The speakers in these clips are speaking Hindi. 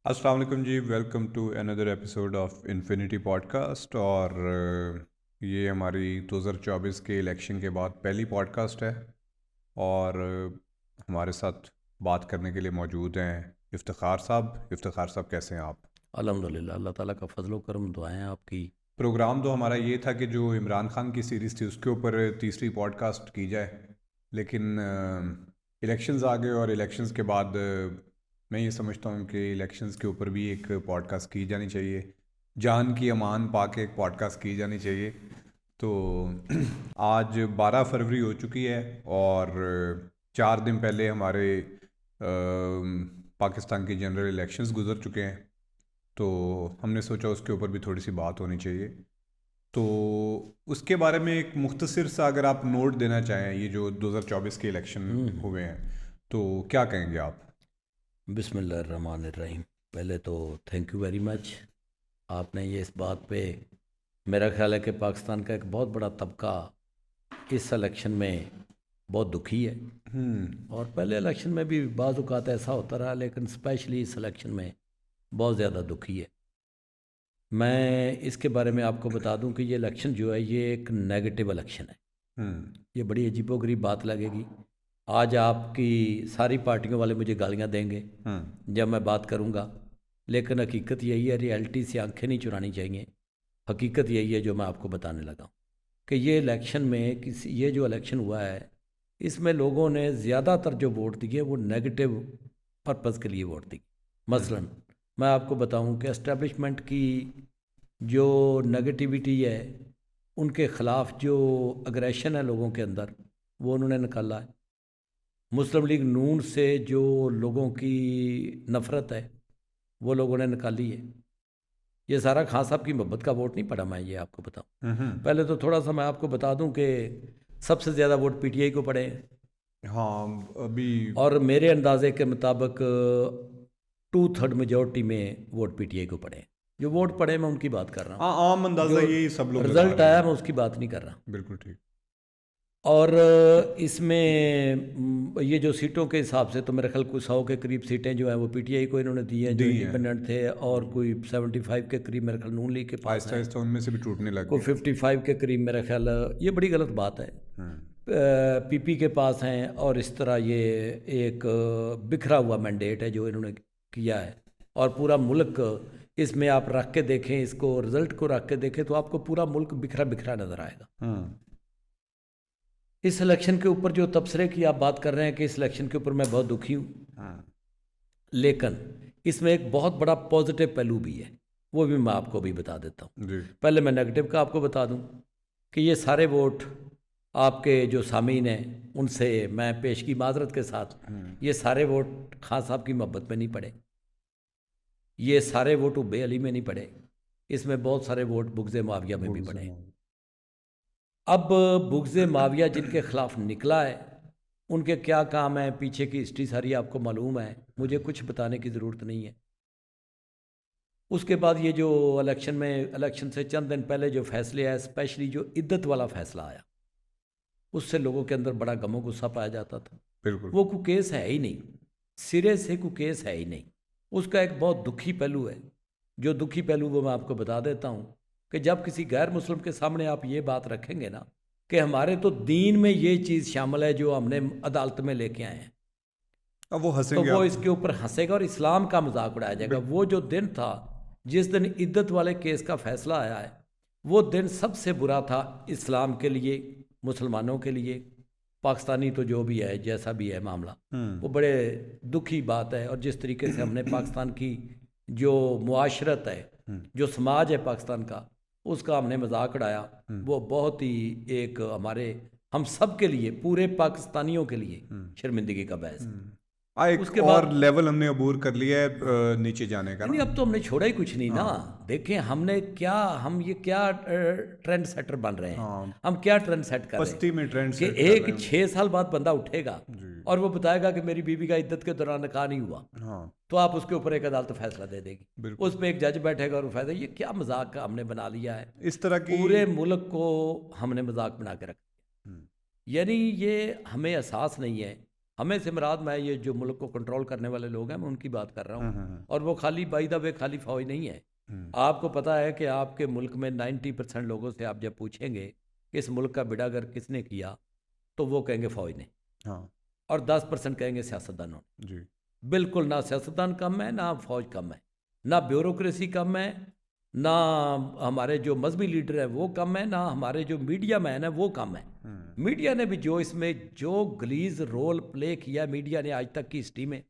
अस्सलाम वालेकुम जी, welcome to another episode of infinity podcast. और ये हमारी 2024 के इलेक्शन के बाद पहली पॉडकास्ट है। और हमारे साथ बात करने के लिए मौजूद हैं इफ्तिखार साहब। इफ्तिखार साहब, कैसे हैं आप? अल्हम्दुलिल्लाह, अल्लाह ताला का फजल करम, दुआएं आपकी। प्रोग्राम तो हमारा ये था कि जो इमरान खान की सीरीज़ थी उसके ऊपर तीसरी पॉडकास्ट की जाए, लेकिन इलेक्शंस आ गए और इलेक्शंस के बाद मैं ये समझता हूँ कि इलेक्शंस के ऊपर भी एक पॉडकास्ट की जानी चाहिए। जान की अमान पा के एक पॉडकास्ट की जानी चाहिए। तो आज 12 फरवरी हो चुकी है और 4 दिन पहले हमारे पाकिस्तान के जनरल इलेक्शंस गुजर चुके हैं। तो हमने सोचा उसके ऊपर भी थोड़ी सी बात होनी चाहिए। तो उसके बारे में एक मुख्तसर सा अगर आप नोट देना चाहें, ये जो 2024 के इलेक्शन हुए हैं, तो क्या कहेंगे आप? बिस्मिल्लाहिर्रहमानिर्रहीम। पहले तो थैंक यू वेरी मच। आपने ये इस बात पे, मेरा ख्याल है कि पाकिस्तान का एक बहुत बड़ा तबका इस इलेक्शन में बहुत दुखी है। और पहले इलेक्शन में भी बाज़ औक़ात ऐसा होता रहा, लेकिन स्पेशली इस इलेक्शन में बहुत ज़्यादा दुखी है। मैं इसके बारे में आपको बता दूं कि ये इलेक्शन जो है ये एक नेगेटिव इलेक्शन है। ये बड़ी अजीबोगरीब बात लगेगी। आज आपकी सारी पार्टियों वाले मुझे गालियां देंगे जब मैं बात करूंगा, लेकिन हकीकत यही है, रियलिटी से आंखें नहीं चुरानी चाहिए। हकीकत यही है जो मैं आपको बताने लगा हूं कि ये इलेक्शन में ये जो इलेक्शन हुआ है, इसमें लोगों ने ज़्यादातर जो वोट दिए वो नेगेटिव पर्पज़ के लिए वोट दिए। मसलन मैं आपको बताऊं कि एस्टेब्लिशमेंट की जो नेगेटिविटी है, उनके ख़िलाफ़ जो अग्रेशन है लोगों के अंदर, वो उन्होंने निकाला है। मुस्लिम लीग नून से जो लोगों की नफ़रत है वो लोगों ने निकाली है। ये सारा खान साहब की मोहब्बत का वोट नहीं पड़ा, मैं ये आपको बताऊं। पहले तो थोड़ा सा मैं आपको बता दूं कि सबसे ज़्यादा वोट पीटीआई को पड़े हैं। हाँ, अभी और मेरे अंदाजे के मुताबिक 2/3 मेजॉरिटी में वोट पीटीआई को पड़े हैं। जो वोट पड़े मैं उनकी बात कर रहा हाँ, हूँ, आम अंदाज़ा जो यही सब लोग लगा रिज़ल्ट रहे आया हैं। मैं उसकी बात नहीं कर रहा। बिल्कुल ठीक। और इसमें ये जो सीटों के हिसाब से तो मेरे ख्याल कोई 100 के करीब सीटें जो हैं वो पीटीआई को इन्होंने दी हैं, जो दी हैं। इंडिपेंडेंट थे, और कोई 75 के करीब मेरे ख्याल नून लीग के पास आहिस्ता हैं, आहिस्ता उनमें से भी टूटने लग कोई गए। 55 के करीब मेरा ख्याल। ये बड़ी गलत बात है। पीपी के पास हैं, और इस तरह ये एक बिखरा हुआ मैंडेट है जो इन्होंने किया है। और पूरा मुल्क इसमें आप रख के देखें, इसको रिज़ल्ट को रख के देखें तो आपको पूरा मुल्क बिखरा बिखरा नज़र आएगा। इस इलेक्शन के ऊपर जो तबसरे की आप बात कर रहे हैं कि इस इलेक्शन के ऊपर मैं बहुत दुखी हूँ, लेकिन इसमें एक बहुत बड़ा पॉजिटिव पहलू भी है, वो भी मैं आपको भी बता देता हूँ। जी। पहले मैं नेगेटिव का आपको बता दूँ कि ये सारे वोट आपके जो सामीन हैं उनसे मैं पेशगी माजरत के साथ, ये सारे वोट खान साहब की मोहब्बत में नहीं पड़े, ये सारे वोट उब्बे अली में नहीं पड़े, इसमें बहुत सारे वोट बुग़्ज़ माविया में भी पड़े। अब बुग़्ज़ माविया जिनके ख़िलाफ़ निकला है, उनके क्या काम है, पीछे की हिस्ट्री सारी आपको मालूम है, मुझे कुछ बताने की ज़रूरत नहीं है। उसके बाद ये जो इलेक्शन से चंद दिन पहले जो फैसले आए, स्पेशली जो इद्दत वाला फ़ैसला आया, उससे लोगों के अंदर बड़ा गमो गुस्सा पाया जाता था। बिल्कुल। वो कोई केस है ही नहीं, सिरे से कोई केस है ही नहीं। उसका एक बहुत दुखी पहलू है, जो दुखी पहलू वो मैं आपको बता देता हूँ कि जब किसी गैर मुस्लिम के सामने आप ये बात रखेंगे ना कि हमारे तो दीन में ये चीज़ शामिल है जो हमने अदालत में लेके आए हैं, अब वो तो हंसेंगे वो आप। इसके ऊपर हंसेगा और इस्लाम का मजाक उड़ाया जाएगा। वो जो दिन था जिस दिन इद्दत वाले केस का फैसला आया है, वो दिन सबसे बुरा था इस्लाम के लिए, मुसलमानों के लिए, पाकिस्तानी तो जो भी है, जैसा भी है मामला, वो बड़े दुखी बात है। और जिस तरीके से हमने पाकिस्तान की जो मुआशरत है, जो समाज है पाकिस्तान का, उसका हमने मजाक उड़ाया, वो बहुत ही एक हम सब के लिए, पूरे पाकिस्तानियों के लिए शर्मिंदगी का बायस है। एक उसके और बाद लेवल हमने अबूर कर लिया है नीचे जाने का नहीं, ना। अब तो हमने छोड़ा ही कुछ नहीं ना। देखें हम ये क्या ट्रेंड सेटर बन रहे हैं, हाँ, हम क्या ट्रेंड सेट कर रहे पस्ती में हैं ट्रेंड कि सेट कर रहे एक हैं। 6 साल बाद बंदा उठेगा जी। और वो बताएगा कि मेरी बीवी का इद्दत के दौरान निकाह नहीं हुआ, हाँ, तो आप उसके ऊपर एक अदालत फैसला दे देगी, बिल्कुल। उस पर एक जज बैठेगा और वो फैसला। ये क्या मजाक हमने बना लिया है, इस तरह की। पूरे मुल्क को हमने मजाक बना के रखा। यानी ये हमें एहसास नहीं है हमें से मुराद मैं ये जो मुल्क को कंट्रोल करने वाले लोग हैं मैं उनकी बात कर रहा हूँ। और वो खाली बाय द वे खाली फौज नहीं है। आपको पता है कि आपके मुल्क में 90% लोगों से आप जब पूछेंगे कि इस मुल्क का बेड़ागर किसने किया, तो वो कहेंगे फौज ने। हाँ और 10% कहेंगे सियासतदानों ने। जी। बिल्कुल ना सियासतदान कम है, ना फौज कम है, ना ब्यूरोक्रेसी कम है, ना हमारे जो मजहबी लीडर हैं वो कम है, ना हमारे जो मीडिया मैन है वो कम है। मीडिया ने भी जो इसमें जो गलीज रोल प्ले किया मीडिया ने आज तक की हिस्ट्री में,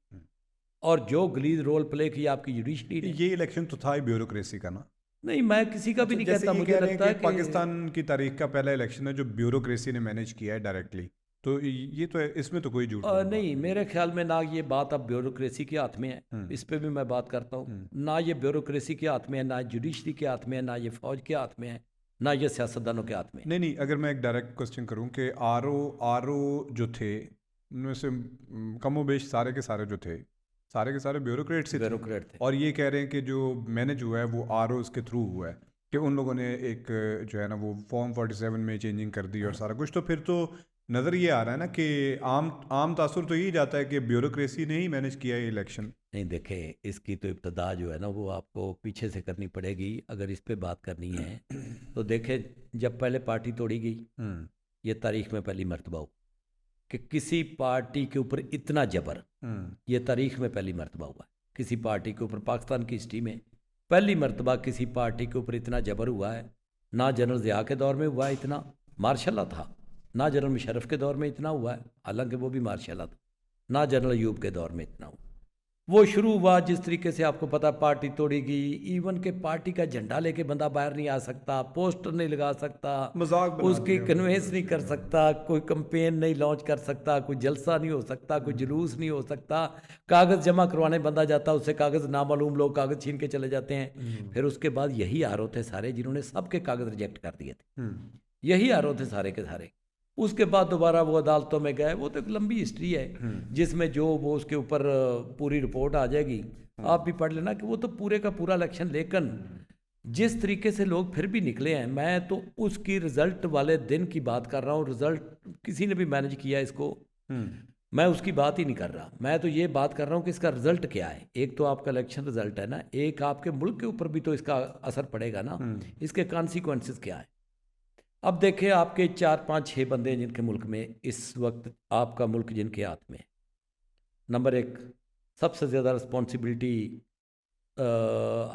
और जो गलीज रोल प्ले किया आपकी जुडिशरी ने। ये इलेक्शन तो था ही ब्यूरोक्रेसी का ना। नहीं, मैं किसी का भी नहीं जैसे कहता, ये मुझे कह रहे लगता हैं है कि पाकिस्तान की तारीख का पहला इलेक्शन है जो ब्यूरोक्रेसी ने मैनेज किया है डायरेक्टली, तो ये तो इसमें तो कोई झूठ नहीं। नहीं, मेरे ख्याल में ना ये बात अब ब्यूरोक्रेसी के हाथ में है, इस पे भी मैं बात करता हूँ। ना ये ब्यूरोक्रेसी के हाथ में है, ना जुडिशरी के हाथ में है, ना ये फौज के हाथ में है, ना ये सियासतदानों के हाथ में है। नहीं, अगर मैं एक डायरेक्ट क्वेश्चन करूं कि आरओ जो थे उनमें से कमोबेश सारे के सारे जो थे सारे के सारे ब्यूरोक्रेट्स ही थे। ब्यूरोक्रेट थे। और ये कह रहे हैं कि जो मैनेज हुआ है वो आरओ के थ्रू हुआ है, कि उन लोगों ने एक जो है ना वो फॉर्म 47 में चेंजिंग कर दी और सारा कुछ। तो फिर तो नज़र ये आ रहा है ना कि आम तासुर तो यही जाता है कि ब्यूरोक्रेसी ने ही मैनेज किया है इलेक्शन। नहीं, देखें, इसकी तो इब्तदा जो है ना वो आपको पीछे से करनी पड़ेगी अगर इस पे बात करनी है। तो देखें, जब पहले पार्टी तोड़ी गई, ये तारीख में पहली मर्तबा हो कि किसी पार्टी के ऊपर इतना जबर, ये तारीख में पहली मर्तबा हुआ है किसी पार्टी के ऊपर। पाकिस्तान की हिस्ट्री में पहली मर्तबा किसी पार्टी के ऊपर इतना जबर हुआ है। ना जनरल ज़िया के दौर में हुआ इतना, मार्शल था। ना जनरल मुशर्रफ के दौर में इतना हुआ है, हालांकि वो भी मार्शल था। ना जनरल अयूब के दौर में इतना हुआ। वो शुरू हुआ जिस तरीके से आपको पता, पार्टी तोड़ी गई, इवन के पार्टी का झंडा लेके बंदा बाहर नहीं आ सकता, पोस्टर नहीं लगा सकता, मजाक बना उसकी दिया कन्वेंस नहीं कर सकता, कोई कंपेन नहीं लॉन्च कर सकता, कोई जलसा नहीं हो सकता, कोई जुलूस नहीं हो सकता। कागज़ जमा करवाने बंदा जाता, उससे कागज़ नामालूम लोग कागज़ छीन के चले जाते हैं। फिर उसके बाद यही आरोप थे सारे जिन्होंने सबके कागज़ रिजेक्ट कर दिए थे, यही आरोप थे सारे के सारे। उसके बाद दोबारा वो अदालतों में गए। वो तो एक लंबी हिस्ट्री है जिसमें जो वो उसके ऊपर पूरी रिपोर्ट आ जाएगी, आप भी पढ़ लेना कि वो तो पूरे का पूरा इलेक्शन। लेकिन जिस तरीके से लोग फिर भी निकले हैं, मैं तो उसकी रिजल्ट वाले दिन की बात कर रहा हूँ। रिजल्ट किसी ने भी मैनेज किया इसको, मैं उसकी बात ही नहीं कर रहा। मैं तो ये बात कर रहा हूँ कि इसका रिजल्ट क्या है। एक तो आपका इलेक्शन रिजल्ट है ना, एक आपके मुल्क के ऊपर भी तो इसका असर पड़ेगा ना, इसके कॉन्सिक्वेंसेस क्या है। अब देखें, आपके 4-5-6 बंदे हैं जिनके मुल्क में इस वक्त, आपका मुल्क जिनके हाथ में। नंबर 1, सबसे ज़्यादा रिस्पॉन्सिबिलिटी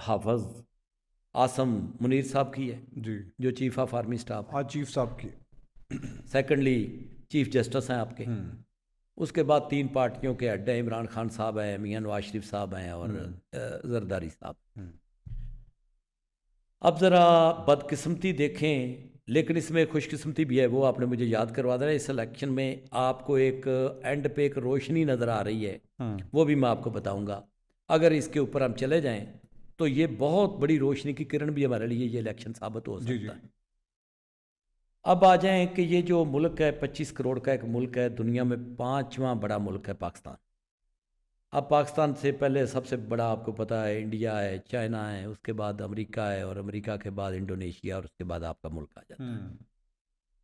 हाफिज आसम मुनीर साहब की है जी, जो चीफ ऑफ आर्मी स्टाफ है। चीफ साहब की। सेकेंडली चीफ जस्टिस हैं आपके। उसके बाद 3 पार्टियों के हेड हैं, इमरान खान साहब हैं, मियां नवाज शरीफ साहब हैं और जरदारी साहब। अब ज़रा बदकिस्मती देखें, लेकिन इसमें खुशकिस्मती भी है, वो आपने मुझे याद करवा देना। इस इलेक्शन में आपको एक एंड पे एक रोशनी नज़र आ रही है, वो भी मैं आपको बताऊंगा। अगर इसके ऊपर हम चले जाएं तो ये बहुत बड़ी रोशनी की किरण भी हमारे लिए ये इलेक्शन साबित हो सकता है। अब आ जाएं कि ये जो मुल्क है 25 करोड़ का एक मुल्क है, दुनिया में 5वां बड़ा मुल्क है पाकिस्तान। अब पाकिस्तान से पहले सबसे बड़ा आपको पता है इंडिया है, चाइना है, उसके बाद अमेरिका है, और अमेरिका के बाद इंडोनेशिया, और उसके बाद आपका मुल्क आ जाता है।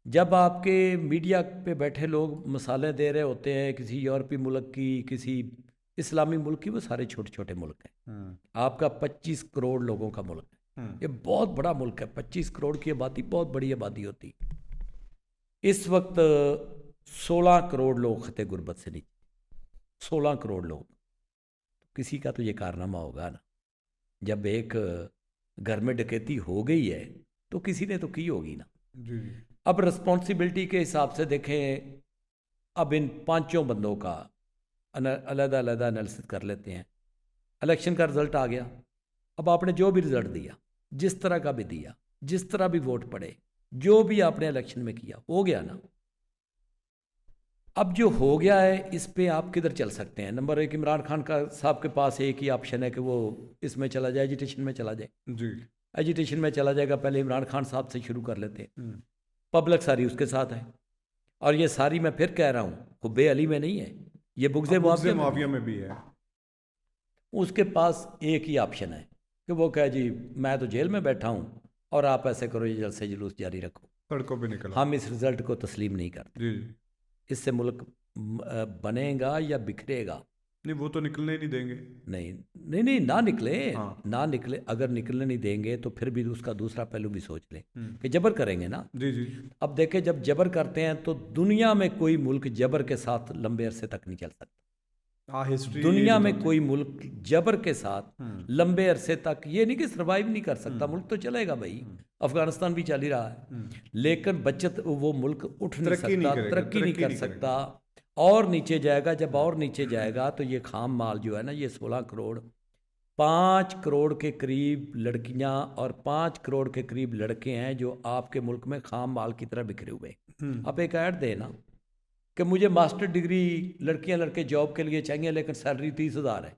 जब आपके मीडिया पे बैठे लोग मिसालें दे रहे होते हैं किसी यूरोपीय मुल्क की, किसी इस्लामी मुल्क की, वो सारे छोटे छोटे मुल्क हैं। आपका 25 करोड़ लोगों का मुल्क है, ये बहुत बड़ा मुल्क है। 25 करोड़ की आबादी बहुत बड़ी आबादी होती। इस वक्त 16 करोड़ लोग खते गुर्बत से नीचे, 16 करोड़ लोग। किसी का तो ये कारनामा होगा ना, जब एक घर में डकैती हो गई है तो किसी ने तो की होगी ना। जी। अब रिस्पॉन्सिबिलिटी के हिसाब से देखें, अब इन 5 बंदों का अलग अलग एनालिसिस कर लेते हैं। इलेक्शन का रिजल्ट आ गया। अब आपने जो भी रिजल्ट दिया, जिस तरह का भी दिया, जिस तरह भी वोट पड़े, जो भी आपने इलेक्शन में किया, हो गया ना। अब जो हो गया है इस पे आप किधर चल सकते हैं। नंबर 1, इमरान खान का साहब के पास एक ही ऑप्शन है कि वो इसमें चला जाए, एजिटेशन में चला जाए। जी, एजिटेशन में चला जाएगा। पहले इमरान खान साहब से शुरू कर लेते हैं। पब्लिक सारी उसके साथ है, और ये सारी मैं फिर कह रहा हूँ हुब्बे अली में नहीं है, ये बुग़्ज़े माफिया में भी है। उसके पास एक ही ऑप्शन है कि वो कहे जी मैं तो जेल में बैठा हूँ और आप ऐसे करो, ये जलसे जुलूस जारी रखो, सड़कों पे निकला। हम इस रिज़ल्ट को तस्लीम नहीं करते। जी, इससे मुल्क बनेगा या बिखरेगा? नहीं, वो तो निकलने ही नहीं देंगे। नहीं नहीं नहीं, ना निकले, हाँ। ना निकले, अगर निकलने नहीं देंगे तो फिर भी उसका दूसरा पहलू भी सोच लें कि जबर करेंगे ना। जी जी। अब देखें, जब जबर करते हैं तो दुनिया में कोई मुल्क जबर के साथ लंबे अरसे तक नहीं चल सकता। हाँ, हिस्ट्री दुनिया में कोई मुल्क जबर के साथ लंबे अरसे तक, ये नहीं कि सर्वाइव नहीं कर सकता, मुल्क तो चलेगा भाई, अफगानिस्तान भी चल ही रहा है, लेकिन बचत वो मुल्क उठ नहीं सकता, तरक्की नहीं कर सकता, और नीचे जाएगा। जब और नीचे जाएगा तो ये खाम माल जो है ना, ये 16 करोड़, 5 करोड़ के करीब लड़कियां और 5 करोड़ के करीब लड़के हैं जो आपके मुल्क में खाम माल की तरह बिखरे हुए। आप एक ऐड देना कि मुझे मास्टर डिग्री लड़कियां लड़के जॉब के लिए चाहिए लेकिन सैलरी 30,000 है।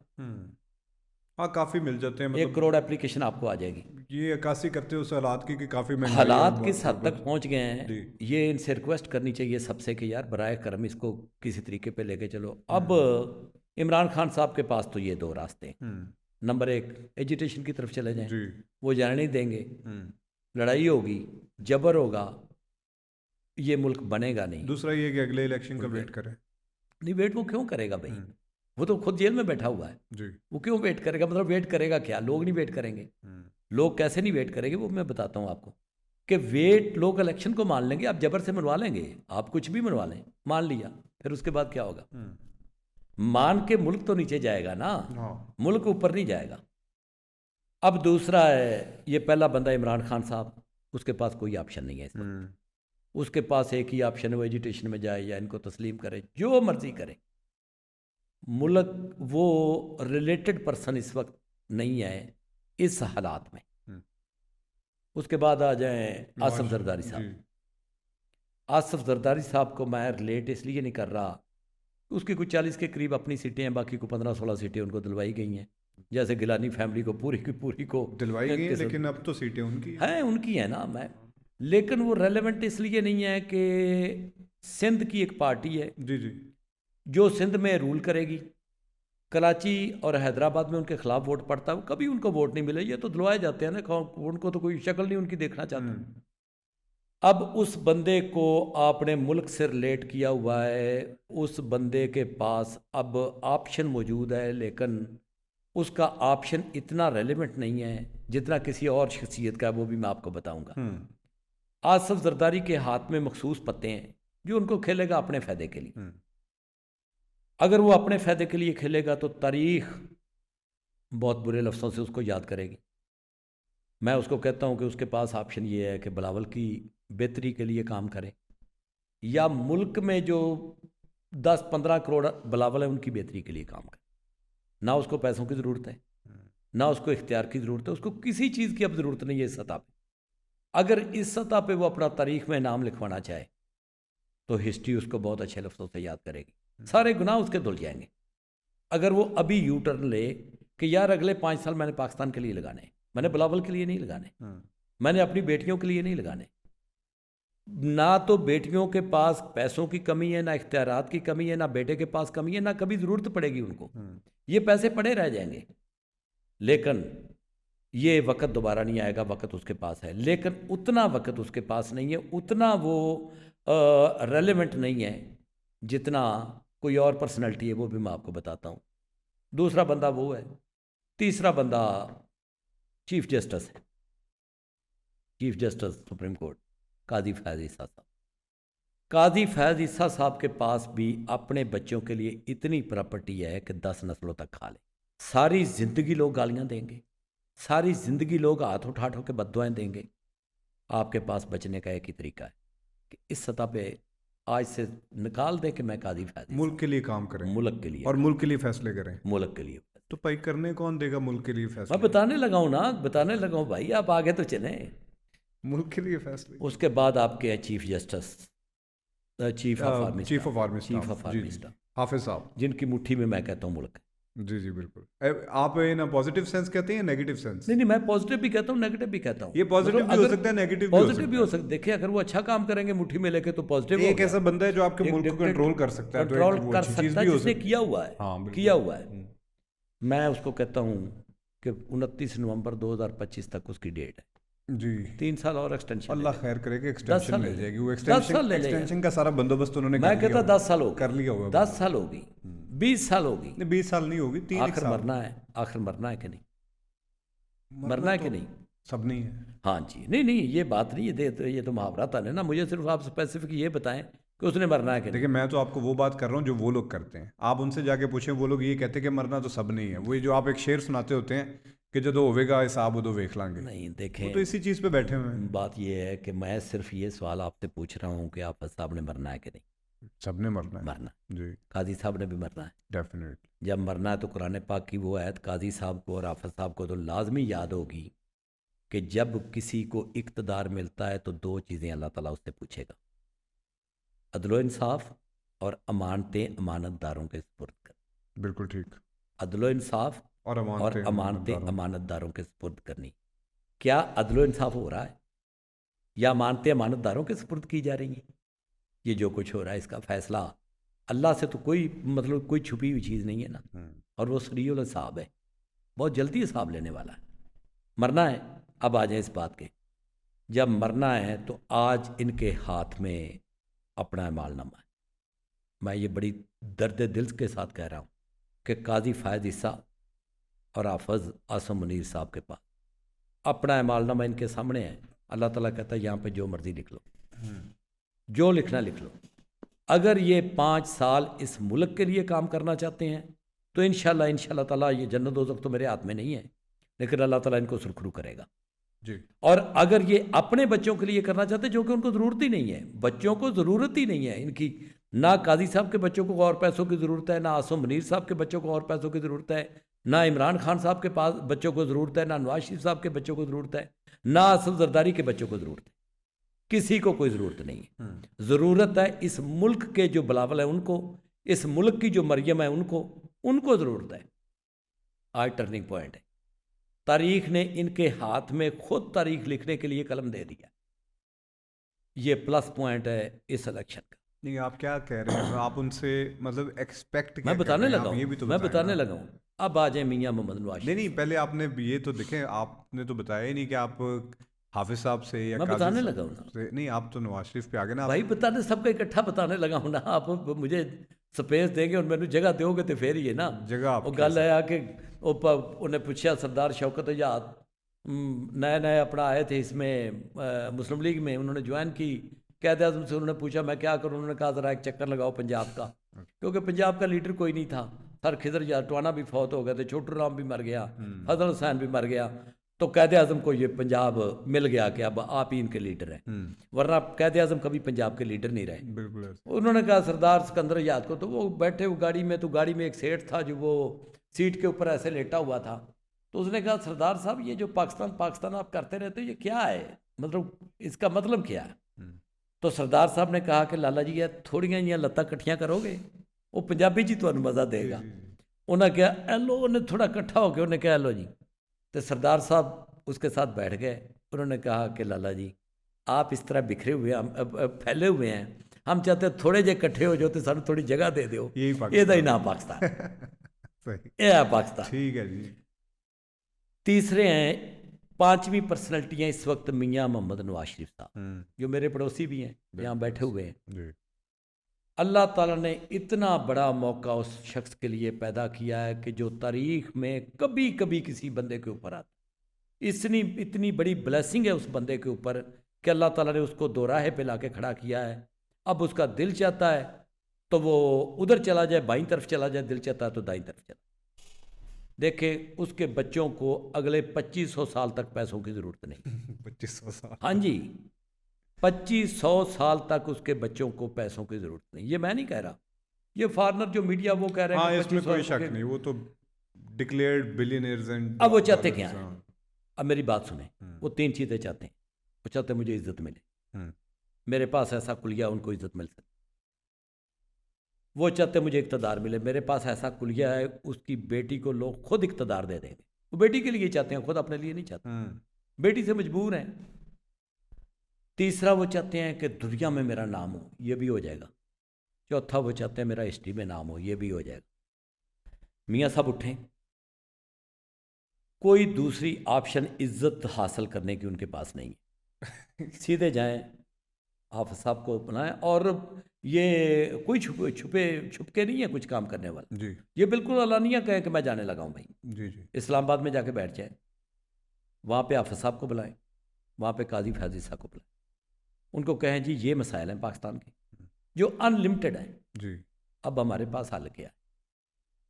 हाँ, काफ़ी मिल जाते हैं, 1 करोड़ एप्लीकेशन आपको आ जाएगी। ये अक्कासी करते हैं उस हालात की कि काफ़ी महंगाई हालात और किस हद तक पहुंच गए हैं, जी। ये इनसे रिक्वेस्ट करनी चाहिए सबसे कि यार बराए करम इसको किसी तरीके पे लेके चलो। अब इमरान खान साहब के पास तो ये 2 रास्ते हैं। नंबर 1, एजुटेशन की तरफ चले जाएं, जी। वो जाने नहीं देंगे, लड़ाई होगी, जबर होगा, ये मुल्क बनेगा नहीं। दूसरा ये कि अगले इलेक्शन का वेट करें। नहीं, वेट वो क्यों करेगा भाई, वो तो खुद जेल में बैठा हुआ है जी। वो क्यों वेट करेगा? मतलब वेट करेगा क्या? लोग नहीं वेट करेंगे। लोग कैसे नहीं वेट करेंगे, वो मैं बताता हूँ आपको कि वेट, लोग इलेक्शन को मान लेंगे, आप जबर से मनवा लेंगे, आप कुछ भी मनवा लें, मान लिया, फिर उसके बाद क्या होगा? मान के मुल्क तो नीचे जाएगा ना, मुल्क ऊपर नहीं जाएगा। अब दूसरा है, ये पहला बंदा इमरान खान साहब, उसके पास कोई ऑप्शन नहीं है इस वक्त। उसके पास एक ही ऑप्शन है, वो एजुटेशन में जाए या इनको तस्लीम करे, जो मर्जी करे। मुल्क, वो रिलेटेड पर्सन इस वक्त नहीं है इस हालात में। उसके बाद आ जाएं आसिफ जरदारी साहब। आसिफ जरदारी साहब को मैं रिलेट इसलिए नहीं कर रहा, उसकी कुछ 40 के करीब अपनी सीटें हैं, बाकी को 15-16 सीटें उनको दिलवाई गई हैं। जैसे गिलानी फैमिली को पूरी की पूरी को दिलवाई गई हैं, लेकिन अब तो सीटें उनकी हैं, उनकी हैं ना। मैं, लेकिन वो रेलेवेंट इसलिए नहीं है कि सिंध की एक पार्टी है जी जी, जो सिंध में रूल करेगी, कराची और हैदराबाद में उनके खिलाफ वोट पड़ता है, कभी उनको वोट नहीं मिले। ये तो दिलवाए जाते हैं ना, उनको तो कोई शक्ल नहीं उनकी देखना चाहता। अब उस बंदे को आपने मुल्क से रिलेट किया हुआ है, उस बंदे के पास अब ऑप्शन मौजूद है, लेकिन उसका ऑप्शन इतना रेलेवेंट नहीं है जितना किसी और शख्सियत का है, वो भी मैं आपको बताऊंगा। आसिफ जरदारी के हाथ में मखसूस पत्ते हैं जो उनको खेलेगा अपने फ़ायदे के लिए। अगर वो अपने फ़ायदे के लिए खेलेगा तो तारीख बहुत बुरे लफ्ज़ों से उसको याद करेगी। मैं उसको कहता हूँ कि उसके पास ऑप्शन ये है कि बिलावल की बेहतरी के लिए काम करे, या मुल्क में जो 10-15 करोड़ बिलावल है उनकी बेहतरी के लिए काम करे। ना उसको पैसों की ज़रूरत है, ना उसको इख्तियार की ज़रूरत है, उसको किसी चीज़ की अब ज़रूरत नहीं है इस सतह पर। अगर इस सतह पे वो अपना तारीख में नाम लिखवाना चाहे तो हिस्ट्री उसको बहुत अच्छे लफ्ज़ों से याद करेगी, सारे गुनाह उसके धुल जाएंगे। अगर वो अभी यू टर्न ले कि यार अगले 5 साल मैंने पाकिस्तान के लिए लगाने, मैंने बिलावल के लिए नहीं लगाने, मैंने अपनी बेटियों के लिए नहीं लगाने। ना तो बेटियों के पास पैसों की कमी है, ना इख्तियारात की कमी है, ना बेटे के पास कमी है, ना कभी ज़रूरत पड़ेगी उनको, ये पैसे पड़े रह जाएंगे। लेकिन ये वक्त दोबारा नहीं आएगा, वक्त उसके पास है, लेकिन उतना वक्त उसके पास नहीं है, उतना वो रेलेवेंट नहीं है जितना कोई और पर्सनैलिटी है, वो भी मैं आपको बताता हूँ। दूसरा बंदा वो है। तीसरा बंदा चीफ जस्टिस है, चीफ जस्टिस सुप्रीम कोर्ट, काजी फैज़ ईसा साहब। काजी फैज़ ईसा साहब के पास भी अपने बच्चों के लिए इतनी प्रॉपर्टी है कि 10 नस्लों तक खा ले। सारी ज़िंदगी लोग गालियाँ देंगे, सारी ज़िंदगी लोग हाथ उठा उठा के बद्दुआएं देंगे। आपके पास बचने का एक ही तरीका है कि इस सतह पे आज से निकाल दें कि मैं काजी फैज़, मुल्क के लिए काम करें, मुल्क के लिए, और मुल्क के लिए फैसले करें, मुल्क के लिए। तो भाई करने कौन देगा मुल्क के लिए फैसले? मैं बताने लगा हूँ ना, बताने लगा हूँ भाई, आप आगे तो चलें। मुल्क के लिए फैसले। उसके बाद आपके हैं chief justice, chief of army staff, Hafiz साहब, जिनकी मुट्ठी में मैं कहता हूँ मुल्क। जी जी बिल्कुल। आप इन पॉजिटिव सेंस कहते हैं, नेगेटिव सेंस? नहीं, मैं पॉजिटिव भी कहता हूँ, नेगेटिव भी कहता हूँ। ये पॉजिटिव भी हो सकता है, नेगेटिव भी हो सकता है। देखिए, अगर वो अच्छा काम करेंगे मुट्ठी में लेके तो पॉजिटिव। एक ऐसा बंदा है जो आपके मुल्क को कंट्रोल कर सकता है, कंट्रोल कर सकता है, जिसने किया हुआ है, किया हुआ है। मैं उसको कहता हूँ कि 29 नवंबर 2025 तक उसकी डेट है। जी 3 साल और एक्सटेंशन अल्लाह खैर करे कि 10 एक्सटेंशन साल मिल ले ले। जाएगी। वो 10 साल ले ले यार। एक्सटेंशन का सारा बंदोबस्त उन्होंने मैं कर लिया कहता होगा। 10 साल होगी, कर लिया होगा 10 साल होगी, 20 साल होगी। नहीं 20 साल नहीं होगी, 3 आखिर साल। मरना है, आखिर मरना है कि नहीं, मरना मरना है तो कि नहीं। सब नहीं है। हाँ जी, नहीं नहीं ये बात नहीं, ये तो मुहावरा था ना, मुझे सिर्फ आप स्पेसिफिक ये बताएं कि उसने मरना है कि नहीं। देखिए मैं तो आपको वो बात कर रहा हूँ जो वो लोग करते हैं। आप उनसे जाके पूछें, वो लोग ये कहते हैं कि मरना तो सब नहीं है। वही जो आप एक शेर सुनाते होते हैं कि जो होवेगा हिसाब उदो देख लांगे, नहीं वो देखें, तो इसी चीज़ पे बैठे हुए हैं। बात ये है कि मैं सिर्फ ये सवाल आपसे पूछ रहा हूँ कि आप साहब ने मरना है कि नहीं। सबने मरना है मरना, जी, काजी साहब ने भी मरना है। डेफिनेटली। जब मरना है तो कुरान पाक की वो आयत काजी साहब को और आफत साहब को तो लाजमी याद होगी कि जब किसी को इक़्तिदार मिलता है तो 2 चीज़ें अल्लाह ताला उससे पूछेगा, अदलो इंसाफ और अमानतें अमानतदारों के सुपुर्द कर। बिल्कुल ठीक। अदलो इंसाफ और और अमानतें अमानतदारों के सुपुर्द करनी। क्या अदलो इंसाफ हो रहा है या अमानतें अमानतदारों के सुपुर्द की जा रही हैं? ये जो कुछ हो रहा है इसका फैसला अल्लाह से तो कोई मतलब कोई छुपी हुई चीज़ नहीं है ना, और वो सरीउल हिसाब है, बहुत जल्दी हिसाब लेने वाला है। मरना है, अब आ जाए इस बात के, जब मरना है तो आज इनके हाथ में अपना मालनामा है। मैं ये बड़ी दर्द दिल के साथ कह रहा हूँ कि काजी फ़ायद ईसा और हाफिज़ आसम मुनीर साहब के पास अपना मालनामा इनके सामने है। अल्लाह ताला कहता है यहाँ पे जो मर्ज़ी लिख लो, जो लिखना लिख लो। अगर ये 5 साल इस मुल्क के लिए काम करना चाहते हैं तो इंशाल्लाह ताला ये जन्नत दोज़ख तो मेरे हाथ में नहीं है, लेकिन अल्लाह ताला इनको सुरखरू करेगा जी। और अगर ये अपने बच्चों के लिए करना चाहते हैं, जो कि उनको ज़रूरत ही नहीं है, बच्चों को ज़रूरत ही नहीं है इनकी, ना काजी साहब के बच्चों को और पैसों की ज़रूरत है, ना आसम मुनीर साहब के बच्चों को और पैसों की ज़रूरत है, ना इमरान खान साहब के पास बच्चों को ज़रूरत है, ना नवाज शरीफ साहब के बच्चों को ज़रूरत है, ना असद जरदारी के बच्चों को ज़रूरत है। किसी को कोई ज़रूरत नहीं है। ज़रूरत है इस मुल्क के जो बिलावल है उनको, इस मुल्क की जो मरियम है उनको ज़रूरत है। आज टर्निंग पॉइंट है, तारीख ने इनके हाथ में खुद तारीख लिखने के लिए कलम दे दिया। ये प्लस पॉइंट है इस इलेक्शन का। नहीं आप क्या कह रहे हैं, आप उनसे मतलब एक्सपेक्ट क्या मैं बताने कर रहे हैं? लगा आप ये हूँ, भी तो मैं बताएं बताने ना। लगा हूँ। अब आ जाए मियाँ मोहम्मद नवाज नहीं शरीफ। नहीं पहले आपने ये तो देखें, आपने तो बताया ही नहीं कि आप हाफिज साहब से या मैं काजी बताने साहब लगा हूँ ना से, नहीं आप तो नवाज शरीफ पे आ गए ना। भाई, बताने सबका इकट्ठा बताने लगा हूँ ना। आप मुझे स्पेस देंगे और मैंने जगह दोगे तो फिर ही है ना। जगह वो आपकी गल है कि उन्हें पूछा सरदार शौकत आज़ाद नए नए अपना आए थे इसमें मुस्लिम लीग में, उन्होंने ज्वाइन की। कैद आज़म से उन्होंने पूछा मैं क्या करूँ, उन्होंने कहा ज़रा एक चक्कर लगाओ पंजाब का, क्योंकि पंजाब का लीडर कोई नहीं था। सर खिदर टवाना भी फौत हो गए थे, छोटू राम भी मर गया, फजल हुसैन भी मर गया, तो कैद आज़म को ये पंजाब मिल गया कि अब आप ही इनके लीडर हैं, वरना कैद आज़म कभी पंजाब के लीडर नहीं रहे। बिल्कुल। उन्होंने कहा सरदार सिकंदर आज़ाद को, तो वो बैठे वो गाड़ी में, तो गाड़ी में एक सेठ था जो वो सीट के ऊपर ऐसे लेटा हुआ था, तो उसने कहा सरदार साहब ये जो पाकिस्तान आप करते रहते हो ये क्या है, मतलब इसका मतलब क्या है। तो सरदार साहब ने कहा कि लाला जी ये थोड़ियां जिहियां लत्तां कट्ठियां करोगे वो पंजाबी जी तुहानू मज़ा देगा। उन्हें कहा एलो, उन्हें थोड़ा इकट्ठा होकर उन्हें कहा एलो जी, तो सरदार साहब उसके साथ बैठ गए। उन्होंने कहा कि लाला जी आप इस तरह बिखरे हुए फैले हुए हैं, हम चाहते थोड़े जे इकट्ठे हो जाओ तो सानू थोड़ी जगह दे दो, ਇਹਦਾ ही नाम पाकिस्तान। सही, ये है पाकिस्तान। ठीक है जी। तीसरे हैं, 5वीं पर्सनैलिटी हैं इस वक्त मियाँ मोहम्मद नवाज शरीफ साहब, जो मेरे पड़ोसी भी हैं, यहाँ बैठे हुए हैं। अल्लाह ताला ने इतना बड़ा मौका उस शख्स के लिए पैदा किया है कि जो तारीख में कभी कभी किसी बंदे के ऊपर आता, इतनी बड़ी ब्लेसिंग है उस बंदे के ऊपर कि अल्लाह ताला ने उसको दो राहे पे ला के खड़ा किया है। अब उसका दिल चाहता है तो वो उधर चला जाए, बाईं तरफ चला जाए, दिल चाहता है तो दाईं तरफ चला। देखे उसके बच्चों को अगले 2500 साल तक पैसों की ज़रूरत नहीं। 2500 साल? हाँ जी, 2500 साल तक उसके बच्चों को पैसों की ज़रूरत नहीं। ये मैं नहीं कह रहा, ये फॉरनर जो मीडिया वो कह रहे हैं। हाँ इसमें कोई शक नहीं, वो तो डिक्लेयर्ड बिलियनियर्स एंड। अब वो चाहते क्या हैं? अब मेरी बात सुने, वो 3 चीज़ें चाहते हैं। वो चाहते हैं मुझे इज्जत मिले, मेरे पास ऐसा कुलिया उनको इज्जत मिल सके। वो चाहते मुझे इक़्तिदार मिले, मेरे पास ऐसा कुलिया है उसकी बेटी को लोग खुद इक़्तिदार दे देंगे। वो बेटी के लिए चाहते हैं, खुद अपने लिए नहीं चाहते, बेटी से मजबूर हैं। तीसरा वो चाहते हैं कि दुनिया में मेरा नाम हो, ये भी हो जाएगा। चौथा वो चाहते हैं मेरा हिस्ट्री में नाम हो, ये भी हो जाएगा। मियाँ साहब उठें, कोई दूसरी ऑप्शन इज्जत हासिल करने की उनके पास नहीं है। सीधे जाएं, हाफिज साहब को बनाएं, और ये कोई छुप के नहीं है कुछ काम करने वाला जी ये बिल्कुल अलानिया कहे कि मैं जाने लगा हूँ भाई। जी जी इस्लामाबाद में जाके बैठ जाए, वहाँ पे हाफिज साहब को बुलाएं, वहाँ पे काजी फैजी साहब को बुलाएं, उनको कहें जी ये मसाइल हैं पाकिस्तान के जो अनलिमिटेड हैं, जी अब हमारे पास हल क्या है।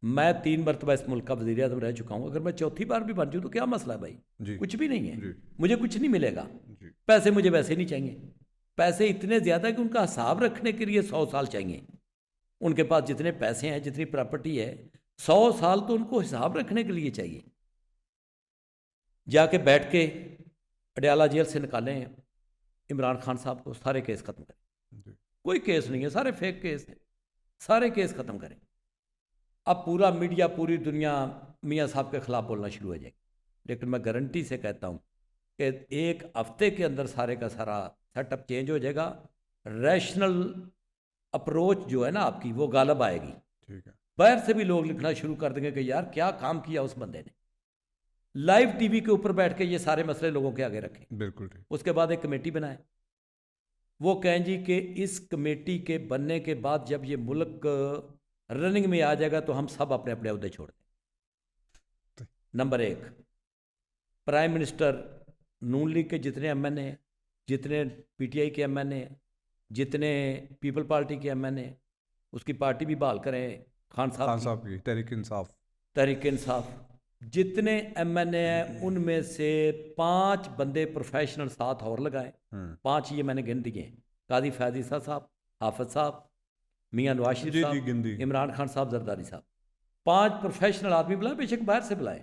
मैं 3 मरतबा इस मुल्क का वज़ीर आज़म रह चुका हूँ, अगर मैं चौथी बार भी बन जाऊँ तो क्या मसला है भाई। जी कुछ भी नहीं है, जी मुझे कुछ नहीं मिलेगा, जी पैसे मुझे वैसे नहीं चाहिए। पैसे इतने ज़्यादा कि उनका हिसाब रखने के लिए 100 साल चाहिए। उनके पास जितने पैसे हैं, जितनी प्रॉपर्टी है, 100 साल तो उनको हिसाब रखने के लिए चाहिए। जाके बैठ के अडयाला जेल से निकालें इमरान खान साहब को, सारे केस ख़त्म करें। जी कोई केस नहीं है, सारे फेक केस हैं, सारे केस ख़त्म करें। अब पूरा मीडिया, पूरी दुनिया मियाँ साहब के ख़िलाफ़ बोलना शुरू हो जाएगी। लेकिन मैं गारंटी से कहता हूँ कि 1 हफ्ते के अंदर सारे का सारा सेटअप चेंज हो जाएगा। रैशनल अप्रोच जो है ना आपकी, वो गालब आएगी। ठीक है बाहर से भी लोग लिखना शुरू कर देंगे कि यार क्या काम किया उस बंदे ने। लाइव टीवी के ऊपर बैठ के ये सारे मसले लोगों के आगे रखें। बिल्कुल ठीक उसके बाद एक कमेटी बनाएं, वो कहें जी कि इस कमेटी के बनने के बाद जब ये मुल्क रनिंग में आ जाएगा तो हम सब अपने अपने अहदे छोड़ दें। नंबर 1, प्राइम मिनिस्टर नून लीग के जितने एमएनए, जितने पीटीआई के एमएनए, जितने पीपल पार्टी के एमएनए, उसकी पार्टी भी बहाल करें खान साहब की तहरीक इंसाफ, तहरीक इंसाफ। जितने एमएनए हैं उनमें से 5 बंदे प्रोफेशनल साथ और लगाएं। 5 ये मैंने गिन दिए, काजी फैजी साहब, हाफिज साहब, मियाँ नवाज शरीफ जी साहब, गिनती इमरान खान साहब, जरदारी साहब। 5 प्रोफेशनल आदमी बुलाए, बेशक बाहर से बुलाए,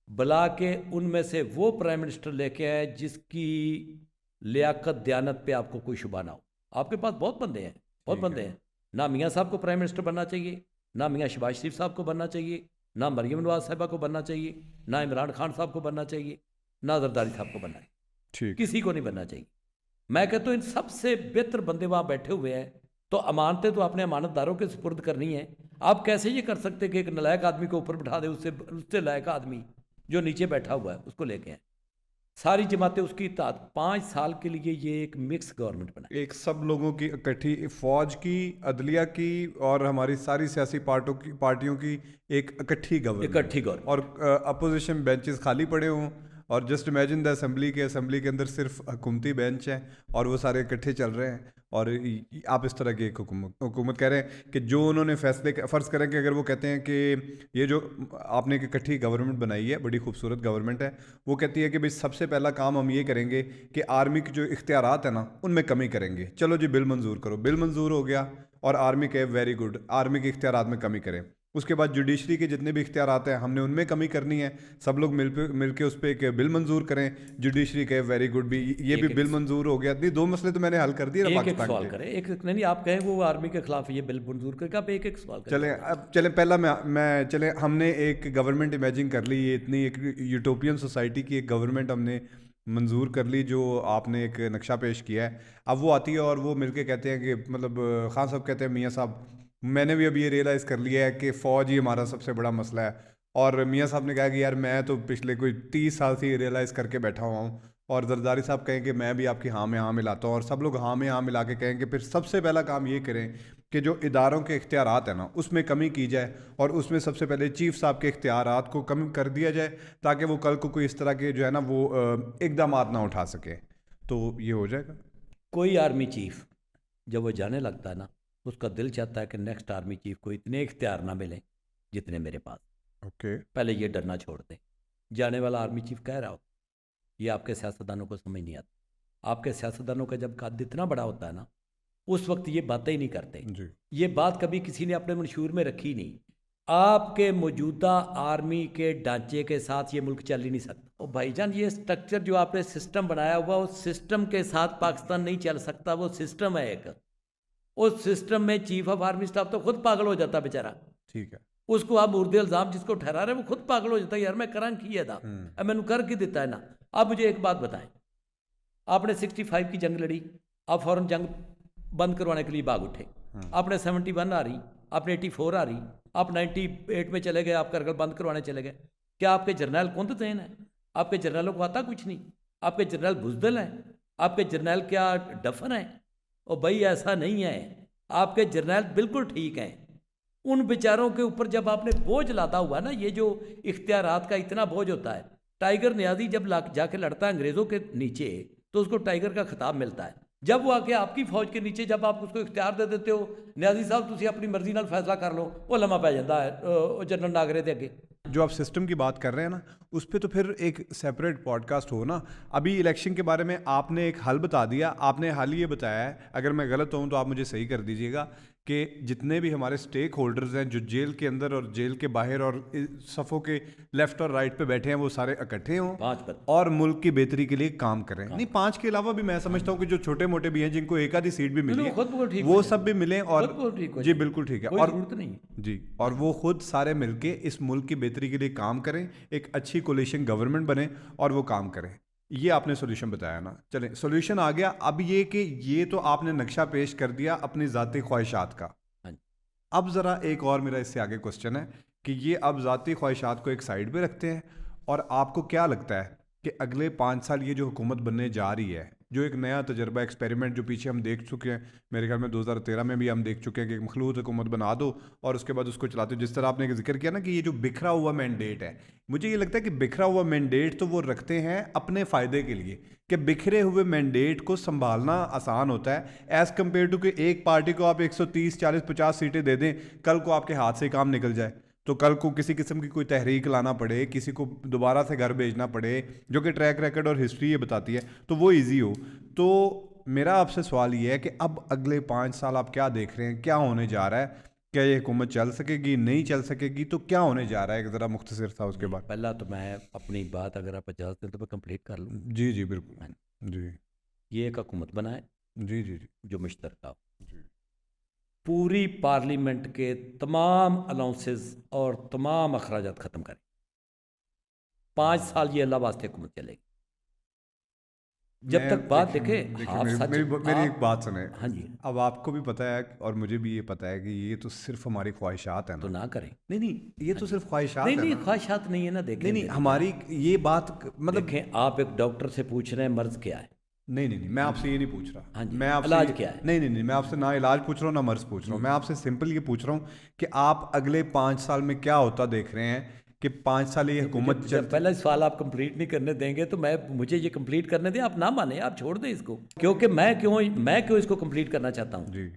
बुला के उनमें से वो प्राइम मिनिस्टर लेके आए जिसकी लियाकत दयानत पे आपको कोई शुबा ना हो। आपके पास बहुत बंदे हैं, बहुत बंदे हैं। ना मियाँ साहब को प्राइम मिनिस्टर बनना चाहिए, ना मियाँ शहबाज शरीफ साहब को बनना चाहिए, ना मरीम नवाज साहिबा को बनना चाहिए, ना इमरान खान साहब को बनना चाहिए, ना जरदारी साहब को बनना है, ठीक किसी को नहीं बनना चाहिए। मैं कहता हूँ इन सबसे बेहतर बंदे वहाँ बैठे हुए हैं, तो अमानतें तो आपने अमानतदारों के सुपुर्द करनी है। आप कैसे ये कर सकते कि एक नलायक आदमी को ऊपर बिठा दे, उससे लायक आदमी जो नीचे बैठा हुआ है उसको लेके आए, सारी जमातें उसकी इत्ताअत। 5 साल के लिए ये एक मिक्स गवर्नमेंट बना, एक सब लोगों की इकट्ठी, फौज की, अदलिया की और हमारी सारी सियासी पार्टियों की एक इकट्ठी गवर्नमेंट, और अपोजिशन बेंचेस खाली पड़े हों, और जस्ट इमेजिन द असेंबली के अंदर सिर्फ हुकूमती बेंच हैं और वो सारे इकट्ठे चल रहे हैं। और आप इस तरह की एक हुकूमत कह रहे हैं कि जो उन्होंने फैसले, फ़र्ज़ करें कि अगर वो कहते हैं कि ये जो आपने एक इकट्ठी गवर्नमेंट बनाई है, बड़ी खूबसूरत गवर्नमेंट है, वो कहती है कि भाई सबसे पहला काम हम ये करेंगे कि आर्मी के जो इख्तियारात हैं ना उनमें कमी करेंगे। चलो जी बिल मंजूर करो, बिल मंजूर हो गया और आर्मी कहे वेरी गुड, आर्मी के इख्तियारात में कमी करें। उसके बाद जुडिशरी के जितने भी इख्तियारात हैं हमने उनमें कमी करनी है, सब लोग मिल के उस पर एक बिल मंजूर करें, जुडिशरी कहे वेरी गुड, भी ये भी बिल मंजूर हो गया। नहीं, 2 मसले तो मैंने हल कर दिए ना पाकिस्तान सवाल करें, एक नहीं आप कहें वो आर्मी के खिलाफ ये बिल मंजूर करके आप एक सवाल करें। चलें पहला मैं चलें, हमने एक गवर्नमेंट इमेजिन कर ली, ये इतनी एक यूटोपियन सोसाइटी की एक गवर्नमेंट हमने मंजूर कर ली जो आपने एक नक्शा पेश किया है। अब वो आती है और वो मिलके कहते हैं कि मतलब खान साहब कहते हैं मियाँ साहब मैंने भी अब ये रियलाइज़ कर लिया है कि फ़ौज ही हमारा सबसे बड़ा मसला है। और मियाँ साहब ने कहा कि यार मैं तो पिछले कोई 30 साल से ये रियलाइज़ करके बैठा हुआ हूँ। और जरदारी साहब कहें कि मैं भी आपकी हाँ में हाँ मिलाता हूँ, और सब लोग हाँ में हाँ मिला के कहें कि फिर सबसे पहला काम ये करें कि जो इदारों के इख्तियारात हैं ना उसमें कमी की जाए, और उसमें सबसे पहले चीफ़ साहब के इख्तियारात को कम कर दिया जाए ताकि वो कल को कोई इस तरह के जो है ना वो इक़दामात ना उठा सके। तो ये हो जाएगा। कोई आर्मी चीफ जब वो जाने लगता है ना, उसका दिल चाहता है कि नेक्स्ट आर्मी चीफ को इतने इख्तियार ना मिले जितने मेरे पास। ओके पहले ये डरना छोड़ दें। जाने वाला आर्मी चीफ कह रहा हो, ये आपके सियासतदानों को समझ नहीं आता। आपके सियासतदानों का जब कद इतना बड़ा होता है ना, उस वक्त ये बातें ही नहीं करते जी। ये बात कभी किसी ने अपने मंशूर में रखी नहीं। आपके मौजूदा आर्मी के ढांचे के साथ ये मुल्क चल ही नहीं सकता। और भाईजान ये स्ट्रक्चर जो आपने सिस्टम बनाया हुआ, उस सिस्टम के साथ पाकिस्तान नहीं चल सकता। वो सिस्टम है एक, उस सिस्टम में चीफ ऑफ आर्मी स्टाफ तो खुद पागल हो जाता बेचारा। ठीक है। उसको आप मुर्दे इल्ज़ाम जिसको ठहरा रहे वो खुद पागल हो जाता है, यार मैं करा की था, अब मैंने कर के दिता है ना। आप मुझे एक बात बताएं, आपने 65 की जंग लड़ी, आप फ़ौरन जंग बंद करवाने के लिए भाग उठे। आपने 71 आ रही, आपने 84 आ रही, आप 98 में चले गए, आप करगिल बंद करवाने चले गए। क्या आपके जर्नैल कुंदतैन है? आपके जर्नैलों को आता कुछ नहीं? आपके जर्नैल बुजदल हैं? आपके जर्नैल क्या डफर हैं? और भाई ऐसा नहीं है, आपके जर्नैल बिल्कुल ठीक हैं। उन बेचारों के ऊपर जब आपने बोझ लादा हुआ ना, ये जो इख्तियारात का इतना बोझ होता है, टाइगर न्याजी जब जाके लड़ता है अंग्रेज़ों के नीचे तो उसको टाइगर का खिताब मिलता है। जब वो आके आपकी फौज के नीचे जब आप उसको इख्तियार दे देते हो, न्याजी साहब तुसी अपनी मर्जी नाल फैसला कर लो, वो लम्हा पै जाता है जनरल नागरे दे अगे। जो आप सिस्टम की बात कर रहे हैं ना, उस पर तो फिर एक सेपरेट पॉडकास्ट हो ना। अभी इलेक्शन के बारे में आपने एक हल बता दिया, आपने हल ये बताया है, अगर मैं गलत हूँ तो आप मुझे सही कर दीजिएगा, कि जितने भी हमारे स्टेक होल्डर्स हैं जो जेल के अंदर और जेल के बाहर और सफ़ों के लेफ्ट और राइट पे बैठे हैं, वो सारे इकट्ठे हों 5 पर और मुल्क की बेहतरी के लिए काम करें। नहीं, 5 के अलावा भी मैं समझता हूँ कि जो छोटे मोटे भी हैं जिनको एक आधी सीट भी मिली है, खुद ब ठीक वो हो सब भी मिलें। और खुद ब ठीक हो जी बिल्कुल ठीक है, कोई और जरूरत नहीं। जी, और वो खुद सारे मिलके इस मुल्क की बेहतरी के लिए काम करें, एक अच्छी कोलिशन गवर्नमेंट बने और वो काम करें। ये आपने सोल्यूशन बताया ना। चलें, सोल्यूशन आ गया। अब ये कि ये तो आपने नक्शा पेश कर दिया अपनी ज़ाती ख्वाहिशात का। अब ज़रा एक और मेरा इससे आगे क्वेश्चन है कि ये अब ज़ाती ख्वाहिशात को एक साइड पे रखते हैं, और आपको क्या लगता है कि अगले 5 साल ये जो हुकूमत बनने जा रही है, जो एक नया तजर्बा एक्सपेरिमेंट जो पीछे हम देख चुके हैं, मेरे ख्याल में 2013 में भी हम देख चुके हैं कि एक मखलूत हुकूमत बना दो और उसके बाद उसको चलाते हो। जिस तरह आपने जिक्र किया ना कि ये जो बिखरा हुआ मैंडेट है, मुझे ये लगता है कि बिखरा हुआ मैंडेट तो वो रखते हैं अपने फ़ायदे के लिए, कि बिखरे हुए मैंडेट को संभालना आसान होता है एज़ कम्पेयर टू कि एक पार्टी को आप 130, 40, 50 सीटें दे दें, कल को आपके हाथ से काम निकल जाए, तो कल को किसी किस्म की कोई तहरीक लाना पड़े, किसी को दोबारा से घर भेजना पड़े, जो कि ट्रैक रिकॉर्ड और हिस्ट्री ये बताती है, तो वो इजी हो। तो मेरा आपसे सवाल ये है कि अब अगले 5 साल आप क्या देख रहे हैं, क्या होने जा रहा है? क्या ये हुकूमत चल सकेगी, नहीं चल सकेगी, तो क्या होने जा रहा है? ज़रा मुख्तसर था उसके बाद। पहला तो मैं अपनी बात, अगर आप इजाज़त दें तो मैं कंप्लीट कर लूँ। जी जी बिल्कुल जी। ये एक हुकूमत बनाए जी जी जी जो मुश्तरका हो, जी पूरी पार्लियामेंट के तमाम अलाउंसेस और तमाम अखराजात ख़त्म करें। 5 साल ये अल्लाह वास्ते हुकूमत चलेगी। जब तक बात देखे हाफ सच मेरी एक बात सुने। हाँ जी, अब आपको भी पता है और मुझे भी ये पता है कि ये तो सिर्फ हमारी ख्वाहिशात है तो ना। ना करें। नहीं नहीं, ये तो सिर्फ ख्वाहिशात नहीं है नहीं, ना। ख्वाहिशात नहीं है ना। देखें नहीं नहीं, हमारी ये बात मतलब देखें, आप एक डॉक्टर से पूछ रहे हैं मर्ज क्या है। नहीं नहीं नहीं, मैं आपसे ये नहीं पूछ रहा। हाँ जी, मैं आपसे इलाज क्या है? नहीं नहीं नहीं, मैं आपसे ना इलाज पूछ रहा हूँ ना मर्ज पूछ रहा हूँ। मैं आपसे सिंपल ये पूछ रहा हूँ कि आप अगले 5 साल में क्या होता देख रहे हैं कि 5 साल ये हुकूमत जब पहला सवाल आप कंप्लीट नहीं करने देंगे तो मुझे ये कंप्लीट करने दें। आप ना माने, आप छोड़ दें इसको, क्योंकि मैं क्यों इसको कंप्लीट करना चाहता हूँ। जी,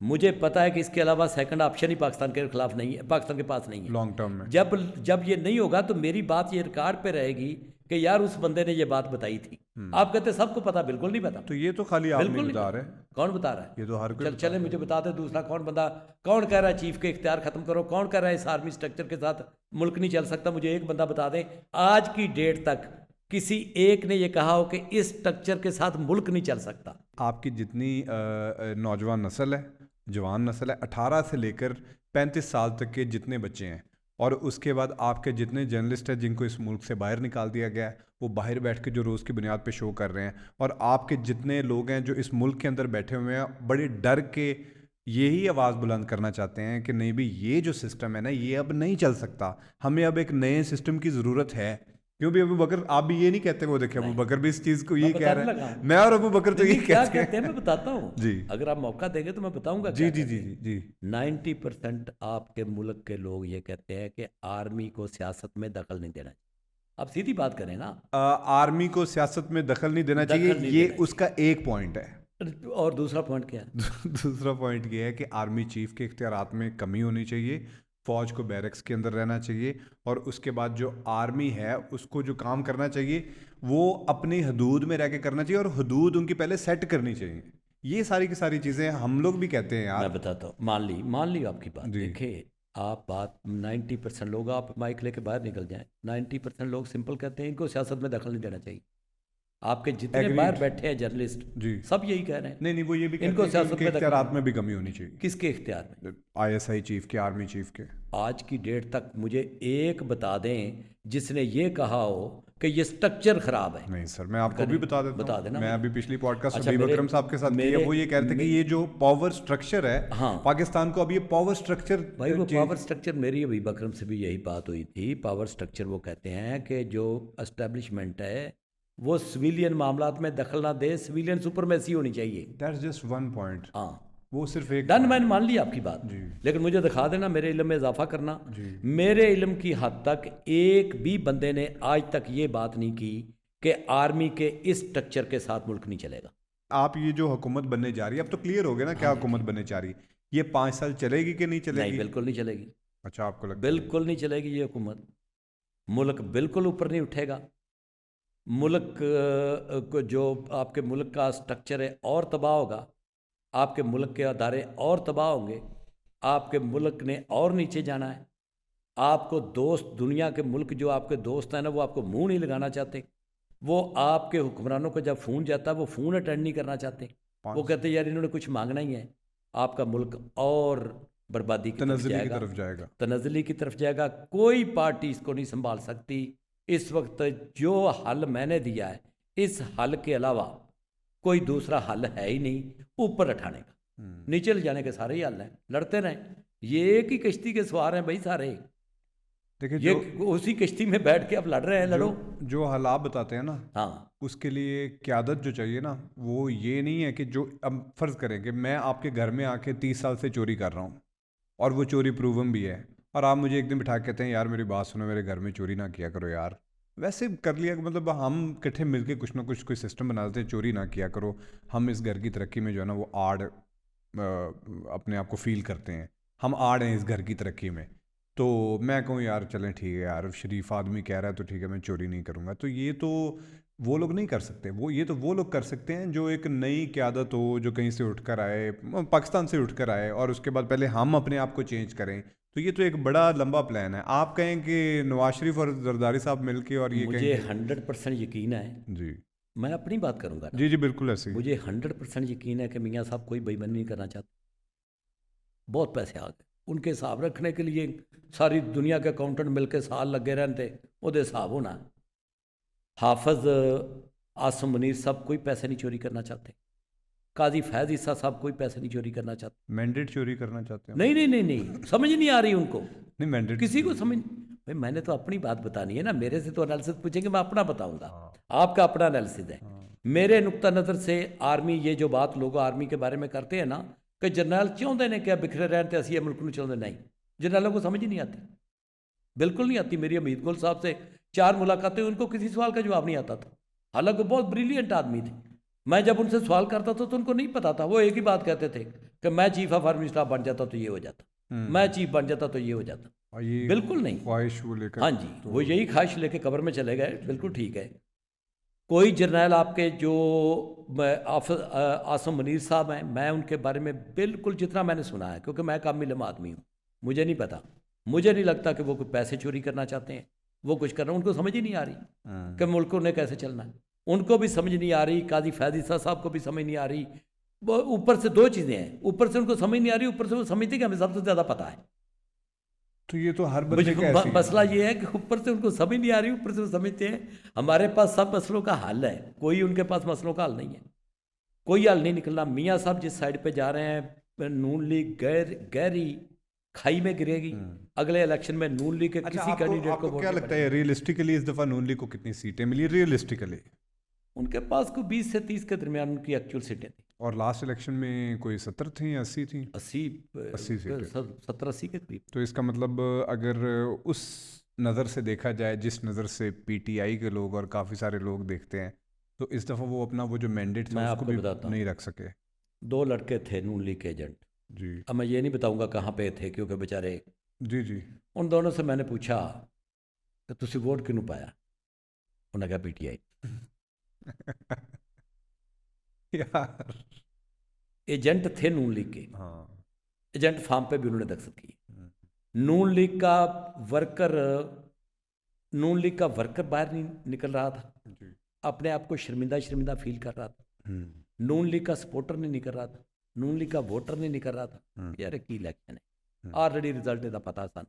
मुझे पता है कि इसके अलावा सेकंड ऑप्शन ही पाकिस्तान के खिलाफ नहीं है, पाकिस्तान के पास नहीं है। लॉन्ग टर्म में जब ये नहीं होगा तो मेरी बात ये रिकॉर्ड पे रहेगी कि यार उस बंदे ने ये बात बताई थी। आप कहते सबको पता, बिल्कुल नहीं पता। तो ये तो खाली आप बिल्कुल नहीं नहीं बता पता। रहे, कौन बता रहा है? ये तो हर कोई चले मुझे बता दे दूसरा कौन बंदा, कौन कह रहा है चीफ के इख्तियार खत्म करो, कौन कह रहा है इस आर्मी स्ट्रक्चर के साथ मुल्क नहीं चल सकता। मुझे एक बंदा बता दे आज की डेट तक किसी एक ने ये कहा हो कि इस स्ट्रक्चर के साथ मुल्क नहीं चल सकता। आपकी जितनी नौजवान नस्ल है, जवान नस्ल है, 18 से लेकर 35 साल तक के जितने बच्चे हैं, और उसके बाद आपके जितने जर्नलिस्ट हैं जिनको इस मुल्क से बाहर निकाल दिया गया है, वो बाहर बैठ के जो रोज़ की बुनियाद पे शो कर रहे हैं, और आपके जितने लोग हैं जो इस मुल्क के अंदर बैठे हुए हैं बड़े डर के यही आवाज़ बुलंद करना चाहते हैं कि नहीं भी ये जो सिस्टम है ना, ये अब नहीं चल सकता, हमें अब एक नए सिस्टम की ज़रूरत है। क्यों भी अबू बकर, आप भी ये नहीं कहते? वो देखिए अबू बकर भी इस चीज़ को ये कह रहे हैं, मैं और अबू बकर तो ये क्या कहते कहते हैं मैं बताता हूँ। जी अगर आप मौका देंगे तो मैं बताऊंगा। जी जी जी जी 90% आपके मुल्क के लोग ये कहते हैं कि आर्मी को सियासत में दखल नहीं देना चाहिए। आप सीधी बात करें ना, आर्मी को सियासत में दखल नहीं देना दखल चाहिए, नहीं ये देना उसका एक पॉइंट है। और दूसरा पॉइंट क्या है? दूसरा पॉइंट ये है कि आर्मी चीफ के इख्तियारात में कमी होनी चाहिए, फ़ौज को बैरक्स के अंदर रहना चाहिए, और उसके बाद जो आर्मी है उसको जो काम करना चाहिए वो अपनी हदूद में रह के करना चाहिए, और हदूद उनकी पहले सेट करनी चाहिए। ये सारी की सारी चीज़ें हम लोग भी कहते हैं यार। मैं बताता हूँ, मान ली आपकी बात। देखिए आप बात 90% लोग, आप माइक लेके बाहर निकल जाएं, 90% लोग सिंपल कहते हैं इनको सियासत में दखल नहीं देना चाहिए। आपके जितने Agreed. बाहर बैठे हैं जर्नलिस्ट जी सब यही कह रहे हैं। नहीं वो ये भी इनको कहते हैं कि सियासत उनके में दखल इख्तियारात में भी कमी होनी चाहिए, किसके इख्तियार में? ISI चीफ के, आर्मी चीफ के। आज की डेट तक मुझे एक बता दें जिसने ये कहा हो कि ये स्ट्रक्चर खराब है। नहीं सर, मैं आपको भी बता देता हूँ। देना मैं अभी पिछली पॉडकास्ट अच्छा, अबीब अकरम साहब के साथ की है, वो ये कहते हैं कि ये जो पावर स्ट्रक्चर है हाँ पाकिस्तान को, अब ये पावर स्ट्रक्चर भाई वो पावर स्ट्रक्चर, मेरी अभी बकरम से भी यही बात हुई थी। पावर स्ट्रक्चर वो कहते हैं कि जो एस्टेब्लिशमेंट है वो सिविलियन मामलात में दखल ना दे, सिविलियन सुपरमेसी होनी चाहिए। दैट्स जस्ट वन पॉइंट, हाँ वो सिर्फ एक डन, मैंने मान ली आपकी बात, जी लेकिन मुझे दिखा देना, मेरे इल्म में इजाफा करना। जी मेरे इल्म की हद तक एक भी बंदे ने आज तक ये बात नहीं की कि आर्मी के इस स्ट्रक्चर के साथ मुल्क नहीं चलेगा। आप ये जो हुकूमत बनने जा रही है, अब तो क्लियर हो गया ना क्या हुकूमत बनने जा रही है, ये 5 साल चलेगी कि नहीं चलेगी? नहीं, बिल्कुल नहीं चलेगी। अच्छा, आपको लगता है? बिल्कुल नहीं चलेगी ये हुकूमत। मुल्क बिल्कुल ऊपर नहीं उठेगा। मुल्क को जो आपके मुल्क का स्ट्रक्चर है और तबाह होगा, आपके मुल्क के अदारे और तबाह होंगे, आपके मुल्क ने और नीचे जाना है। आपको दोस्त, दुनिया के मुल्क जो आपके दोस्त हैं ना, वो आपको मुंह नहीं लगाना चाहते। वो आपके हुक्मरानों को जब फ़ोन जाता है वो फ़ोन अटेंड नहीं करना चाहते। वो कहते हैं यार इन्होंने कुछ मांगना ही है। आपका मुल्क और बर्बादी की तरफ तनज़्ज़ुली की जाएगा, तरफ जाएगा। तनज़्ज़ुली की तरफ जाएगा। कोई पार्टी इसको नहीं संभाल सकती। इस वक्त जो हल मैंने दिया है, इस हल के अलावा कोई दूसरा हल है ही नहीं ऊपर उठाने का। नीचे ले जाने के सारे ही हल हैं, लड़ते रहें। ये एक ही कश्ती के सवार हैं भाई सारे। देखिए ये उसी कश्ती में बैठ के अब लड़ रहे हैं, लड़ो। जो हालात बताते हैं ना, हाँ उसके लिए क़यादत जो चाहिए ना, वो ये नहीं है कि जो अब फ़र्ज़ करें कि मैं आपके घर में आके 30 साल से चोरी कर रहा हूँ और वो चोरी प्रूवन भी है, और आप मुझे एक दिन बिठा के कहते हैं यार मेरी बात सुनो, मेरे घर में चोरी ना किया करो यार। वैसे कर लिया, मतलब हम इकट्ठे मिलके कुछ ना कुछ कोई सिस्टम बना देते हैं, चोरी ना किया करो। हम इस घर की तरक्की में जो है ना वो आड़ अपने आप को फील करते हैं, हम आड़ हैं इस घर की तरक्की में। तो मैं कहूँ यार चलें ठीक है यार, शरीफ आदमी कह रहा है तो ठीक है मैं चोरी नहीं करूँगा, तो ये तो वो लोग नहीं कर सकते। ये तो वो लोग कर सकते हैं जो एक नई क़यादत हो, जो कहीं से उठकर आए, पाकिस्तान से उठकर आए, और उसके बाद पहले हम अपने आप को चेंज करें। तो ये तो एक बड़ा लंबा प्लान है। आप कहें कि नवाज शरीफ और जरदारी साहब मिलके और ये मुझे कहें 100% यकीन है, जी मैं अपनी बात करूंगा ना, जी जी बिल्कुल ऐसे ही। मुझे 100% यकीन है कि मियाँ साहब कोई बेईमानी नहीं करना चाहते। बहुत पैसे आ गए उनके हिसाब रखने के लिए, सारी दुनिया के अकाउंटेंट मिलकर साल लगे रहते ਉਹਦੇ हिसाब होना। हाफिज आसम मुनीर साहब कोई पैसे नहीं चोरी करना चाहते। काजी फैज ईसा साहब कोई पैसे नहीं चोरी करना चाहते। मैंडेट चोरी करना चाहते हैं? नहीं नहीं नहीं नहीं, समझ नहीं आ रही उनको, नहीं मैंडेट किसी को समझ। भाई मैंने तो अपनी बात बतानी है ना, मेरे से तो एनालिसिस पूछेंगे, मैं अपना बताऊंगा। हाँ। आपका अपना एनालिसिस है। मेरे नुक्ता नज़र से आर्मी, ये जो बात लोग आर्मी के बारे में करते हैं ना कि जरनैल चाहते हैं क्या बिखरे रहन तो असी मुल्क में चाहते, नहीं, जरनैलों को समझ ही नहीं आती, बिल्कुल नहीं आती। मेरी अमीद गुल साहब से 4 मुलाकातें, उनको किसी सवाल का जवाब नहीं आता था, हालांकि बहुत ब्रिलियंट आदमी थे। मैं जब उनसे सवाल करता था तो उनको नहीं पता था। वो एक ही बात कहते थे कि मैं चीफ ऑफ आर्मी स्टाफ बन जाता तो ये हो जाता, मैं चीफ बन जाता तो ये हो जाता। और ये बिल्कुल नहीं, ख्वाहिश वो लेकर, हाँ जी, वो यही ख्वाहिश लेके कब्र में चले गए। बिल्कुल ठीक है। कोई जर्नैल आपके जो आसम मुनीर साहब हैं, मैं उनके बारे में बिल्कुल जितना मैंने सुना है, क्योंकि मैं कामिल इल्म आदमी हूँ, मुझे नहीं पता, मुझे नहीं लगता कि वो कोई पैसे चोरी करना चाहते हैं, वो कुछ कर रहे हैं। उनको समझ ही नहीं आ रही कि मुल्क उन्हें कैसे चलना है, उनको भी समझ नहीं आ रही। काजी फैज ईसा साहब को भी समझ नहीं आ रही। ऊपर से 2 चीज़ें हैं, ऊपर से उनको समझ नहीं आ रही, ऊपर से वो समझते कि हमें सबसे ज़्यादा पता है। तो ये तो हर बंदे का ऐसी है। मसला ये है कि ऊपर से उनको समझ नहीं आ रही, ऊपर से वो समझते हैं हमारे पास सब मसलों का हल है, कोई उनके पास मसलों का हल नहीं है, कोई हल नहीं निकलना। मियाँ साहब जिस साइड पे जा रहे हैं, नून लीग गहरी खाई में गिरेगी। अगले इलेक्शन में नून लीग के किसी कैंडिडेट को क्या लगता है रियलिस्टिकली इस दफा नून लीग को कितनी सीटें मिली रियलिस्टिकली? उनके पास को 20 से 30 के दरमियान उनकी एक्चुअल सीटें थी। और लास्ट इलेक्शन में कोई 70 थी या 80 थी? 80 सीटें, 70-80 के करीब। तो इसका मतलब अगर उस नज़र से देखा जाए, जिस नज़र से पीटीआई के लोग और काफ़ी सारे लोग देखते हैं, तो इस दफ़ा वो अपना वो जो मैंडेट था उसको भी नहीं रख सके। 2 लड़के थे नून लीग के एजेंट जी। अब मैं ये नहीं बताऊंगा कहाँ पे थे, क्योंकि बेचारे, जी जी, उन दोनों से मैंने पूछा कि तुसी वोट किनू पाया, उन्हें कहा पीटीआई। यार एजेंट थे नून लीग के, हाँ, एजेंट फार्म पे भी उन्होंने दस्तखत की। नून लीग का वर्कर, नून लीग का वर्कर बाहर नहीं निकल रहा था। जी। अपने आप को शर्मिंदा फील कर रहा था। नून लीग का सपोर्टर नहीं कर रहा था, नून लीग का वोटर नहीं कर रहा था। यार की इलेक्शन है, ऑलरेडी रिजल्ट का पता सन।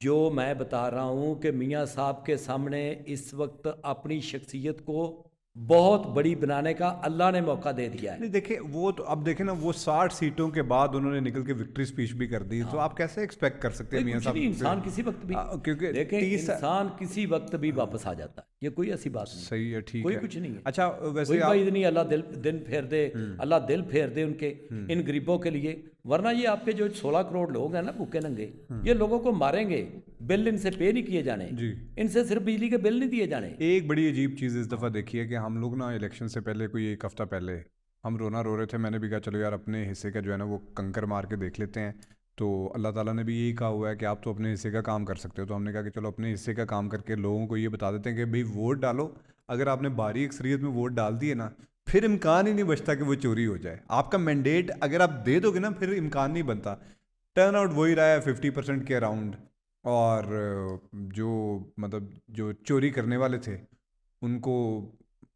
जो मैं बता रहा हूं कि मियाँ साहब के सामने इस वक्त अपनी शख्सियत को बहुत बड़ी बनाने का अल्लाह ने मौका दे दिया है। नहीं देखिए, वो तो अब देखे ना, वो 60 सीटों के बाद उन्होंने निकल के विक्ट्री स्पीच भी कर दी। तो आप कैसे एक्सपेक्ट कर सकते हैं मियां साहब? इंसान किसी वक्त भी, क्योंकि देखें इंसान किसी वक्त भी वापस आ जाता है, ये कोई ऐसी बात नहीं। सही है, ठीक कोई है। कुछ नहीं है। अच्छा, वैसे कोई भाई नहीं, अल्लाह दिन फेर दे, अल्लाह दिल फेर दे उनके, इन गरीबों के लिए। वरना ये आपके जो 16 करोड़ लोग हैं ना भूखे नंगे, ये लोगों को मारेंगे, बिल इनसे पे नहीं किए जाने, इनसे सिर्फ बिजली के बिल नहीं दिए जाने। एक बड़ी अजीब चीज़ इस दफ़ा देखी है कि हम लोग ना इलेक्शन से पहले, कोई एक हफ्ता पहले, हम रोना रो रहे थे। मैंने भी कहा चलो यार अपने हिस्से का जो है ना वो कंकर मार के देख लेते हैं। तो अल्लाह ताला ने भी यही कहा हुआ है कि आप तो अपने हिस्से का काम कर सकते हो। तो हमने कहा कि चलो अपने हिस्से का काम करके लोगों को ये बता देते हैं कि भाई वोट डालो। अगर आपने भारी अक्सरियत में वोट डाल दिए ना, फिर इम्कान ही नहीं बचता कि वो चोरी हो जाए। आपका मैंडेट अगर आप दे दोगे ना, फिर इम्कान नहीं बनता। टर्न आउट वही रहा है 50% के अराउंड। और जो मतलब जो चोरी करने वाले थे उनको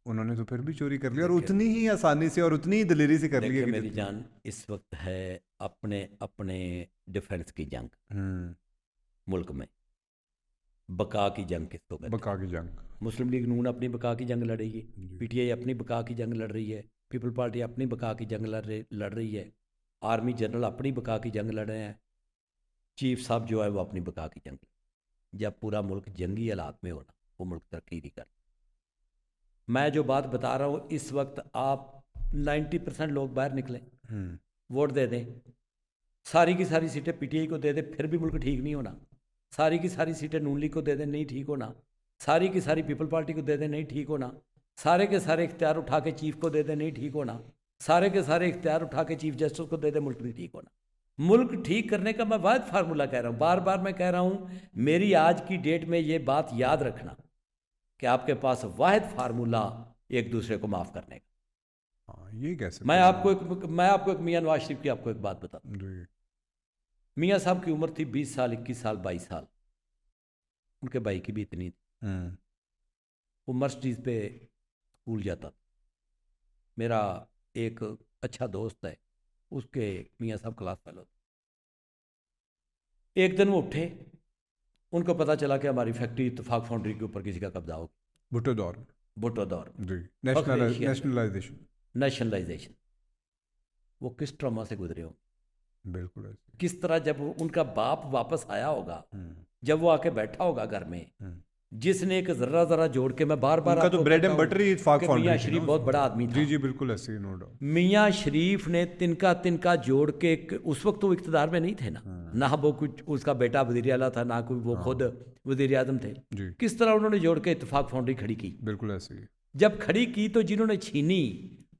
उन्होंने तो फिर भी चोरी कर लिया, और उतनी ही आसानी से और उतनी ही दिलेरी से कर लिया। मेरी जान, इस वक्त है अपने अपने डिफेंस की जंग मुल्क में, बका की जंग किसको कहते हैं? बका की जंग। मुस्लिम लीग नून अपनी बका की जंग लड़ रही है, पीटीआई अपनी बका की जंग लड़ रही है, पीपल पार्टी अपनी बका की जंग लड़ रही है, आर्मी जनरल अपनी बका की जंग लड़ रहे हैं, चीफ साहब जो है वो अपनी बका की जंग। जब पूरा मुल्क जंगी हालात में होना, वो मुल्क तरक्की नहीं कर। मैं जो बात बता रहा हूँ, इस वक्त आप 90% लोग बाहर निकले, वोट दे दें, सारी की सारी सीटें पीटीआई को दे दें, फिर भी मुल्क ठीक नहीं होना। सारी की सारी सीटें नून लीग को दे दें, नहीं ठीक होना। सारी की सारी पीपल पार्टी को दे दें, नहीं ठीक होना। सारे के सारे इख्तियार उठा के चीफ को दे दें, नहीं ठीक होना। सारे के सारे इख्तियार उठा के चीफ जस्टिस को दे दें, मुल्क नहीं ठीक होना। मुल्क ठीक करने का मैं वाहिद फार्मूला कह रहा हूँ, बार बार मैं कह रहा हूँ, मेरी आज की डेट में ये बात याद रखना कि आपके पास वाहिद फार्मूला एक दूसरे को माफ़ करने का। हाँ, ये कैसे? मैं आपको एक मियाँ नवाज शरीफ की आपको एक बात बता दूँ। मियाँ साहब की उम्र थी 20 साल, 21 साल, 22 साल। उनके भाई की भी इतनी थी। वो मर्सिडीज पे स्कूल जाता था। मेरा एक अच्छा दोस्त है, उसके मियाँ साहब क्लास फेलो थे। एक दिन वो उठे, उनको पता चला कि हमारी फैक्ट्री इत्तेफाक फाउंड्री के ऊपर किसी का कब्जा हो। भुट्टो दौर नेशनलाइजेशन। वो किस ट्रॉमा से गुजरे हो, बिल्कुल ऐसे। किस तरह जब उनका बाप वापस आया होगा, जब वो आके बैठा होगा घर में, जिसने एक जरा जोड़ के, मैं बार बार उनका तो ब्रेड एंड बटर ही इत्तेफाक फाउंड्री। मियाँ शरीफ बहुत बड़ा आदमी था। जी जी बिल्कुल ऐसे, नो डाउट। मियाँ शरीफ ने तिनका जोड़ के, उस वक्त वो इख्तिदार में नहीं थे ना वो कुछ, उसका बेटा वज़ीर आला था, ना कोई वो खुद वज़ीर आज़म थे। किस तरह उन्होंने जोड़ के इत्तेफाक फाउंड्री खड़ी की। बिल्कुल ऐसे ही। जब खड़ी की तो जिन्होंने छीनी,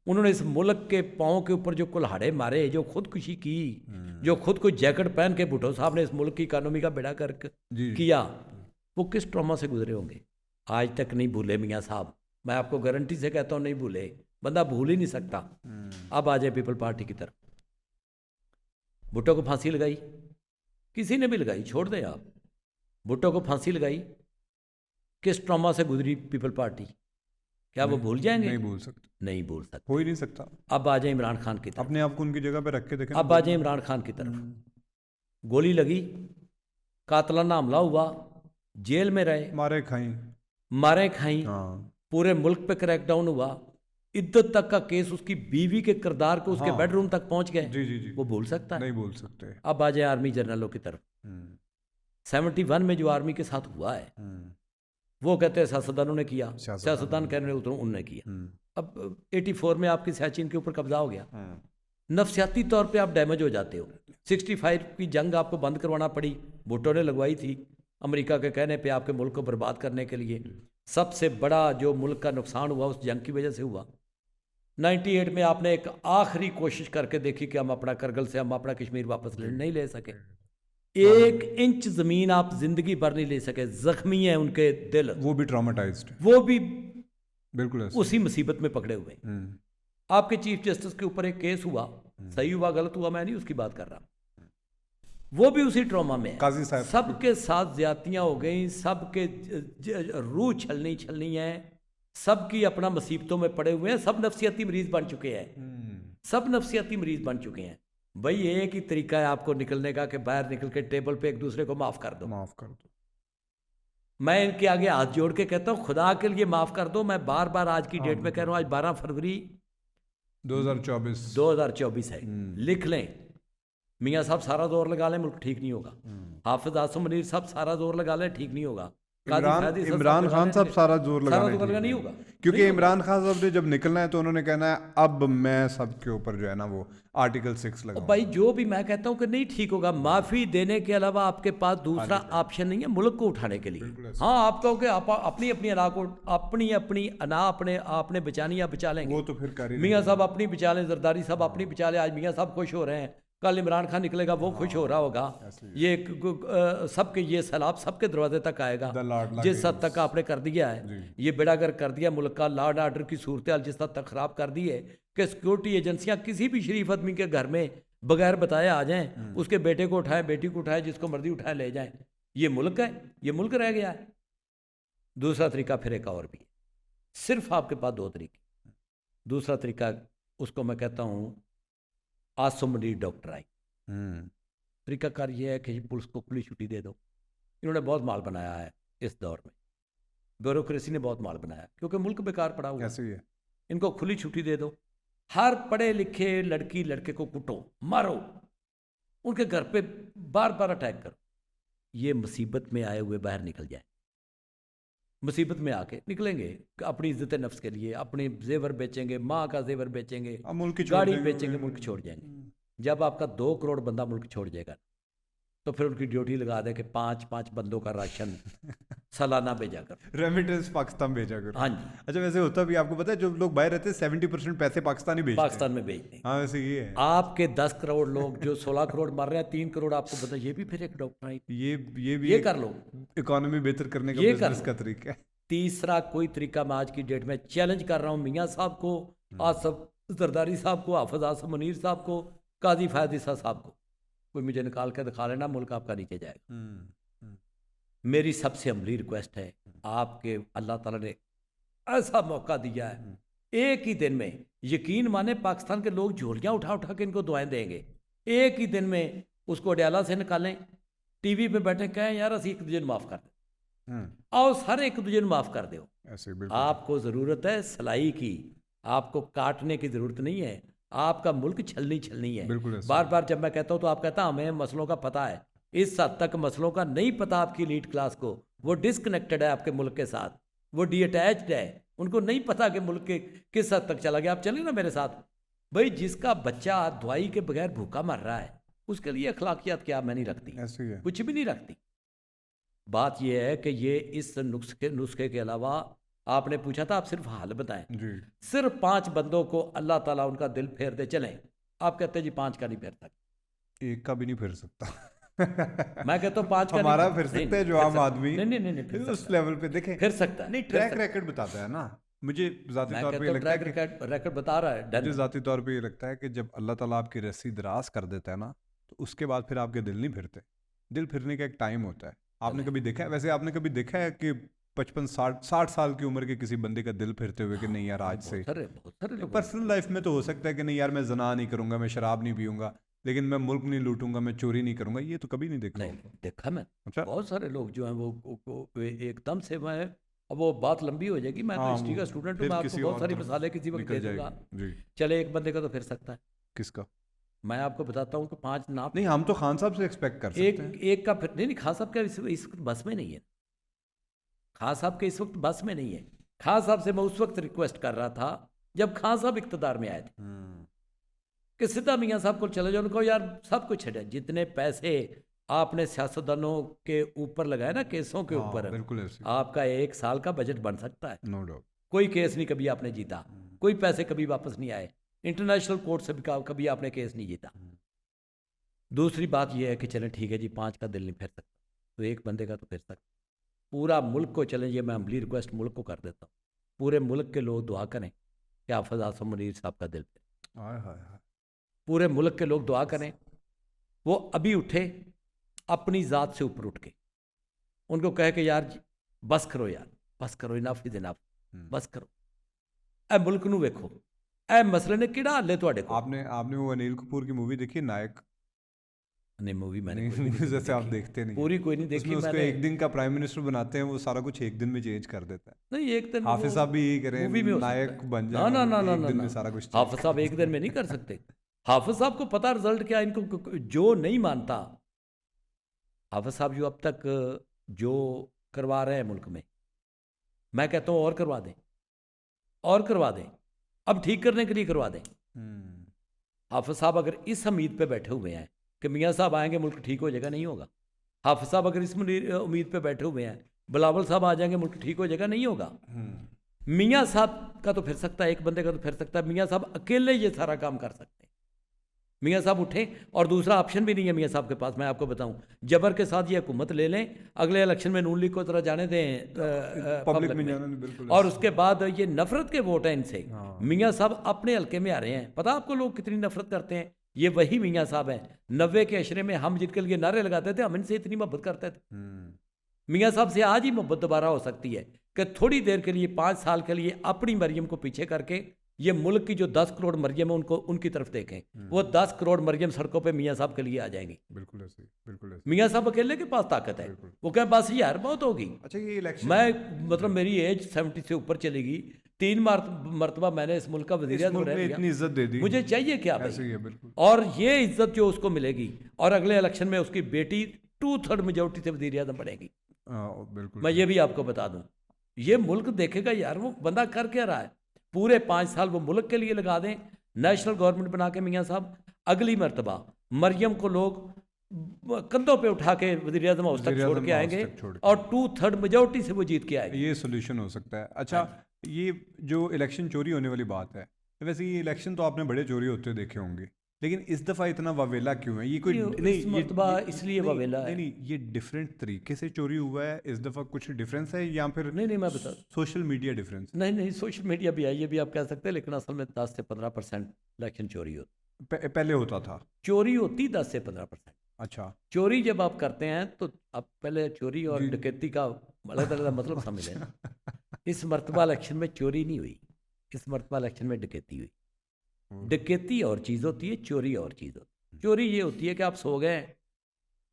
उन्होंने इस मुल्क के पाँव के ऊपर जो कुल्हाड़े मारे, जो खुदकुशी की, जो खुद को जैकेट पहन के भुट्टो साहब ने इस मुल्क की इकानमी का बेड़ा कर किया, वो किस ट्रॉमा से गुजरे होंगे। आज तक नहीं भूले मियाँ साहब, मैं आपको गारंटी से कहता हूँ नहीं भूले, बंदा भूल ही नहीं सकता। अब आ जाए पीपल पार्टी की तरफ। भुट्टो को फांसी लगाई, किसी ने भी लगाई, छोड़ दें आप, भुट्टो को फांसी लगाई, किस ट्रॉमा से गुजरी पीपल पार्टी, क्या वो भूल जाएंगे? नहीं भूल सकते, नहीं भूल सकते, हो ही नहीं सकता। अब आ जाए इमरान खान की तरफ, अपने आप को उनकी जगह पे रख के देखें। अब आ जाए इमरान खान की तरफ। गोली लगी, कातलाना हमला हुआ, जेल में रहे, मारे खाई, पूरे मुल्क पे क्रैकडाउन हुआ, इद्दत तक का केस उसकी बीवी के किरदार को उसके बेडरूम तक पहुंच गए। जी। वो भूल सकता है? नहीं भूल सकते। अब आ जाए आर्मी जनरलों की तरफ। 71 में जो आर्मी के साथ हुआ है, वो कहते हैं सियासतदानों ने किया, सियासतदान कह रहे उन्होंने किया। अब 84 में आपकी सियाचिन के ऊपर कब्जा हो गया, नफसियाती तौर पे आप डैमेज हो जाते हो। 65 की जंग आपको बंद करवाना पड़ी, भुट्टो ने लगवाई थी अमेरिका के कहने पे, आपके मुल्क को बर्बाद करने के लिए। सबसे बड़ा जो मुल्क का नुकसान हुआ उस जंग की वजह से हुआ। 98 में आपने एक आखिरी कोशिश करके देखी कि हम अपना करगिल से हम अपना कश्मीर वापस नहीं ले सके। 1 इंच ज़मीन आप जिंदगी भर नहीं ले सके, जख्मी है उनके दिल, वो भी ट्रॉमेटाइज्ड, वो भी बिल्कुल उसी मुसीबत में पकड़े हुए। आपके चीफ जस्टिस के ऊपर एक केस हुआ, सही हुआ गलत हुआ मैं नहीं उसकी बात कर रहा, वो भी उसी ट्रॉमा में है। काजी साहब सबके साथ ज्यादतियां हो गई, सबके रूह छलनी है, सबकी अपना मुसीबतों में पड़े हुए हैं, सब नफसियाती मरीज बन चुके हैं, सब नफसियाती मरीज बन चुके हैं। भाई एक ही तरीका है आपको निकलने का कि बाहर निकल के टेबल पे एक दूसरे को माफ कर दो। मैं इनके आगे हाथ जोड़ के कहता हूँ खुदा के लिए माफ कर दो। मैं बार बार आज की डेट में कह रहा हूँ, आज 12 फरवरी 2024 है। लिख लें, मियाँ साहब सारा जोर लगा लें, मुल्क ठीक नहीं होगा। हाफिज आसम मनीर साहब सारा जोर लगा लें, ठीक नहीं होगा। इमरान खान साहब सारा जोर लगाना नहीं होगा, क्योंकि इमरान खान साहब ने जब निकलना है तो उन्होंने कहना है अब मैं सबके ऊपर जो है ना वो आर्टिकल 6 लगाऊंगा। भाई जो भी मैं कहता हूँ कि नहीं ठीक होगा, माफी देने के अलावा आपके पास दूसरा ऑप्शन नहीं है मुल्क को उठाने के लिए। हाँ आप कहो कि आप अपनी अपनी अना को अपनी अना आपने बचानी या बचा लेंगे, वो तो फिर मियाँ साहब अपनी बचा लें, जरदारी साहब अपनी बचा लें। आज मियाँ साहब खुश हो रहे हैं, कल इमरान खान निकलेगा वो खुश हो रहा होगा। ये सबके ये सैलाब सबके दरवाजे तक आएगा। जिस हद तक आपने कर दिया है, ये बेड़ागर कर दिया मुल्क का, लॉ एंड ऑर्डर की सूरत हाल जिस हद तक खराब कर दी है कि सिक्योरिटी एजेंसियां किसी भी शरीफ आदमी के घर में बगैर बताए आ जाएं, उसके बेटे को उठाएं, बेटी को उठाएं, जिसको मर्जी उठाएं ले जाएं। ये मुल्क है, ये मुल्क रह गया है। दूसरा तरीका फिर एक और भी है, सिर्फ आपके पास दो तरीके। दूसरा तरीका उसको मैं कहता हूँ आसम मनीर डॉक्टर आई। तरीकाकार ये है कि पुलिस को खुली छुट्टी दे दो। इन्होंने बहुत माल बनाया है इस दौर में, ब्यूरोक्रेसी ने बहुत माल बनाया क्योंकि मुल्क बेकार पड़ा हुआ है। इनको खुली छुट्टी दे दो, हर पढ़े लिखे लड़की लड़के को कुटो, मारो, उनके घर पे बार बार अटैक करो। ये मुसीबत में आए हुए बाहर निकल जाए, मुसीबत में आके निकलेंगे अपनी इज्जत नफ्स के लिए, अपने जेवर बेचेंगे, माँ का जेवर बेचेंगे, गाड़ी बेचेंगे, मुल्क छोड़ जाएंगे। जब आपका 2 करोड़ बंदा मुल्क छोड़ जाएगा तो फिर उनकी ड्यूटी लगा दे कि 5-5 बंदों का राशन सालाना भेजा कर, रेमिटेंस पाकिस्तान भेजा कर। हाँ जी। अच्छा वैसे होता भी आपको पता है, जो लोग बाहर रहते हैं 70% पैसे पाकिस्तान में भेजते हैं। हाँ वैसे ये है। आपके 10 करोड़ लोग जो 16 करोड़ मर रहे हैं, 3 करोड़ आपको पता, ये भी फिर एक डॉक्टर आई, ये कर लो, इकोनॉमी बेहतर करने का बिजनेस का तरीका है। तीसरा कोई तरीका मैं आज की डेट में चैलेंज कर रहा हूँ मियाँ साहब को, आसफ जरदारी साहब को, हाफिज आसम मुनीर साहब को, काजी फैज ईसा साहब को, कोई मुझे निकाल के दिखा लेना, मुल्क आपका नीचे जाएगा। मेरी सबसे अमली रिक्वेस्ट है, आपके अल्लाह ताला ने ऐसा मौका दिया है, एक ही दिन में, यकीन माने पाकिस्तान के लोग झोलियाँ उठा उठा के इनको दुआएं देंगे। एक ही दिन में उसको अडयाला से निकालें, टीवी पे बैठे कहें यार असी एक दूजे को माफ़ कर दे, आओ सारे एक दूजे को माफ़ कर दो। आपको ज़रूरत है सलाई की, आपको काटने की ज़रूरत नहीं है, आपका मुल्क छलनी है। बार बार जब मैं कहता हूँ तो आप कहता हमें मसलों का पता है, इस हद तक मसलों का नहीं पता आपकी लीड क्लास को, वो डिसकनेक्टेड है आपके मुल्क के साथ, वो डीअटैच्ड है, उनको नहीं पता कि मुल्क के किस हद तक चला गया। आप चलें ना मेरे साथ, भाई जिसका बच्चा दवाई के बगैर भूखा मर रहा है उसके लिए अखलाकियात क्या मैं नहीं रखती, कुछ भी नहीं रखती। बात यह है कि ये इस नुस्खे के अलावा आपने पूछा था आप सिर्फ हाल बताएं, सिर्फ 5 बंदों को अल्लाह ताला उनका दिल फेर दे चलें, आप कहते हैं जी 5 का नहीं फेर सकता, एक का भी नहीं फेर सकता। मैं कहता हूँ 5 का हमारा फिर सकता है जो आम आदमी नहीं उस लेवल पे देखें फिर सकता है। नहीं, ट्रैक रिकॉर्ड बताता है ना, मुझे जाती तौर पे लगता है कि रिकॉर्ड बता रहा है, मुझे जाती तौर पे ये लगता है कि जब अल्लाह ताला आपकी रस्सी दराज कर देता है ना, तो उसके बाद फिर आपके दिल नहीं फिरते। दिल फिरने का एक टाइम होता है। आपने कभी देखा है, वैसे आपने कभी देखा है कि 55-60 साल की उम्र के किसी बंदे का दिल फिरते हुए कि नहीं यार आज से, पर्सनल लाइफ में तो हो सकता है कि नहीं यार मैं जना नहीं करूंगा, मैं शराब नहीं पीऊंगा, लेकिन मैं मुल्क नहीं लूटूंगा, मैं चोरी नहीं करूंगा, ये तो कभी नहीं देखा। नहीं देखा मैं। अच्छा, बहुत सारे लोग जो हैं वो एकदम से, मैं अब वो बात लंबी हो जाएगी, मैं तो हिस्ट्री का स्टूडेंट हूँ, मैं आपको बहुत सारी मिसालें किसी वक्त दे दूंगा। चले एक बंदे का तो फिर सकता है, किसका मैं आपको बताता हूँ कि 5 नाम नहीं, हम तो खान साहब से एक्सपेक्ट कर सकते हैं। एक का फिर नहीं, खान साहब का इस वक्त बस में नहीं है, खान साहब के इस वक्त बस में नहीं है। खान साहब से मैं उस वक्त रिक्वेस्ट कर रहा था जब खान साहब इक़्तिदार में आए थे कि सीधा मियाँ साहब को चले जाओ, उनको यार सब कुछ है, जितने पैसे आपने सियासतदानों के ऊपर लगाए ना, केसों के ऊपर, आपका 1 साल का बजट बन सकता है। No doubt. कोई केस नहीं कभी आपने जीता, कोई पैसे कभी वापस नहीं आए, इंटरनेशनल कोर्ट से भी कभी आपने केस नहीं जीता। दूसरी बात यह है कि चलें ठीक है जी 5 का दिल नहीं फिर सकता, तो एक बंदे का तो फिर सकता, पूरा मुल्क को चलें। ये मैं अम्बली रिक्वेस्ट मुल्क को कर देता हूँ, पूरे मुल्क के लोग दुआ करें कि हाफिज आसम मुनीर साहब का दिल फिरे। पूरे मुल्क के लोग दुआ करें, वो अभी उठे, अपनी ज़ात से ऊपर उठ के उनको कहे कि यार बस करो यार, बस करो, इनफ इज इनफ, बस करो, ए मुल्क नूं वेखो, ए मसले ने किहड़ा हल है तुहाडे कोल। आपने वो अनिल कपूर की मूवी देखी है, नायक? नहीं, मूवी मैंने नहीं, कोई भी नहीं मूवी जैसे आप देखी। देखते नहीं पूरी कोई नहीं देखी उसमें उसको मैंने। एक दिन का प्राइम मिनिस्टर बनाते हैं, वो सारा कुछ एक दिन में चेंज कर देता है। नहीं, एक दिन हाफिज साहब भी यही करें, मूवी में हो नायक सकता है। बन ना जाए, ना ना ना एक ना दिन ना में सारा कुछ change हाफिज साहब एक दिन में नहीं कर सकते। हाफिज साहब को पता रिजल्ट क्या, इनको जो नहीं मानता हाफिज साहब जो अब तक जो करवा रहे हैं मुल्क में, मैं कहता हूँ और करवा दें, और करवा दें, अब ठीक करने के लिए करवा दें। हाफिज साहब अगर इस उम्मीद पे बैठे हुए हैं कि मियाँ साहब आएंगे मुल्क ठीक हो जाएगा, नहीं होगा। हाफिज साहब अगर इस उम्मीद पे बैठे हुए हैं बिलावल साहब आ जाएंगे मुल्क ठीक हो जाएगा, नहीं होगा। मियाँ साहब का तो फिर सकता है, एक बंदे का तो फिर सकता है, मियाँ साहब अकेले ये सारा काम कर सकते हैं। मियाँ साहब उठें, और दूसरा ऑप्शन भी नहीं है मियाँ साहब के पास, मैं आपको बताऊं, जबर के साथ ये हुकूमत ले लें, अगले इलेक्शन में नून लीग को तरह जाने दें पब्लिक में जाने दें, बिल्कुल। और उसके बाद ये नफरत के वोट हैं इनसे। मियाँ साहब अपने हल्के में आ रहे हैं, पता आपको लोग कितनी नफरत करते हैं, ये वही मियाँ साहब हैं 90 के अशरे में हम जिनके लिए नारे लगाते थे, हम इनसे इतनी मोहब्बत करते थे। मियाँ साहब से आज ही मोहब्बत दोबारा हो सकती है कि थोड़ी देर के लिए 5 साल के लिए अपनी मरियम को पीछे करके ये मुल्क की जो 10 करोड़ मरियम है उनको उनकी तरफ देखें, वो 10 करोड़ मरियम सड़कों पे मियाँ साहब के लिए आ जाएंगी। बिल्कुल ऐसे, बिल्कुल ऐसे। मियाँ साहब अकेले के पास ताकत है, वो कहे बस यार बहुत होगी। अच्छा, ये इलेक्शन, मैं मतलब मेरी एज 70 से ऊपर चलेगी, 3 मरतबा मैंने इस मुल्क का वज़ीर आज़म रह लिया, इतनी इज्जत दे दी, मुझे चाहिए क्या भाई? ऐसे ही है, बिल्कुल। और ये इज्जत जो उसको मिलेगी, और अगले इलेक्शन में उसकी बेटी 2/3 मेजोरिटी से वज़ीर आज़म बनेगी। बिल्कुल, मैं ये भी आपको बता दूं, ये मुल्क देखेगा यार वो बंदा कर क्या रहा है। पूरे 5 साल वो मुल्क के लिए लगा दें, नेशनल गवर्नमेंट बना के मियाँ साहब, अगली मरतबा मरियम को लोग कंधों पे उठा के वज़ीर आज़म हाउस तक छोड़ के आएंगे, और 2/3 मेजोरिटी से वो जीत के आएंगे। ये सोल्यूशन हो सकता है। अच्छा, ये जो इलेक्शन चोरी होने वाली बात है, वैसे ये इलेक्शन तो आपने बड़े चोरी होते देखे होंगे, लेकिन इस दफ़ा इतना वावेला क्यों है? ये कोई इस मरतबा इसलिए वावेला है। नहीं, ये डिफरेंट तरीके से चोरी हुआ है इस दफ़ा, कुछ डिफरेंस है या फिर नहीं, मैं बता, सोशल मीडिया डिफरेंस? नहीं, सोशल मीडिया भी है, ये भी आप कह सकते हैं, लेकिन असल में 10 से 15% इलेक्शन चोरी होती, पहले होता था चोरी होती 10 से 15%। अच्छा, चोरी जब आप करते हैं तो आप पहले चोरी और डकैती का अलग अलग मतलब समझ लें। इस मरतबा इलेक्शन में चोरी नहीं हुई, इस मरतबा इलेक्शन में डकैती हुई। डकैती और चीज़ होती है, चोरी और चीज़ होती है। चोरी ये होती है कि आप सो गए,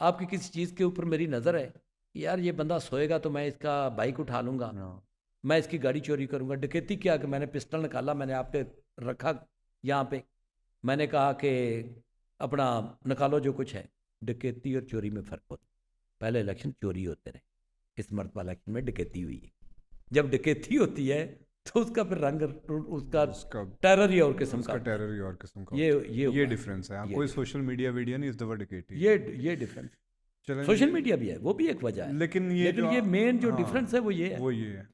आपकी किसी चीज़ के ऊपर मेरी नज़र है, यार ये बंदा सोएगा तो मैं इसका बाइक उठा लूँगा, मैं इसकी गाड़ी चोरी करूँगा। डकैती क्या कि मैंने पिस्टल निकाला, मैंने आपके रखा यहाँ पे, मैंने कहा कि अपना निकालो जो कुछ है। डकैती और चोरी में फ़र्क होता है। पहले इलेक्शन चोरी होते रहे, इस मरतबा इलेक्शन में डकैती हुई है। जब डकैती होती है तो उसका फिर रंग, उसका टेरर ही और किस्म का, टेरर ही और किस्म का, ये डिफरेंस है। कोई सोशल मीडिया वीडियो नहीं इस दफ़ा डकैती, ये डिफरेंस। सोशल मीडिया भी है, वो भी एक वजह है, लेकिन ये मेन जो डिफरेंस है वो ये है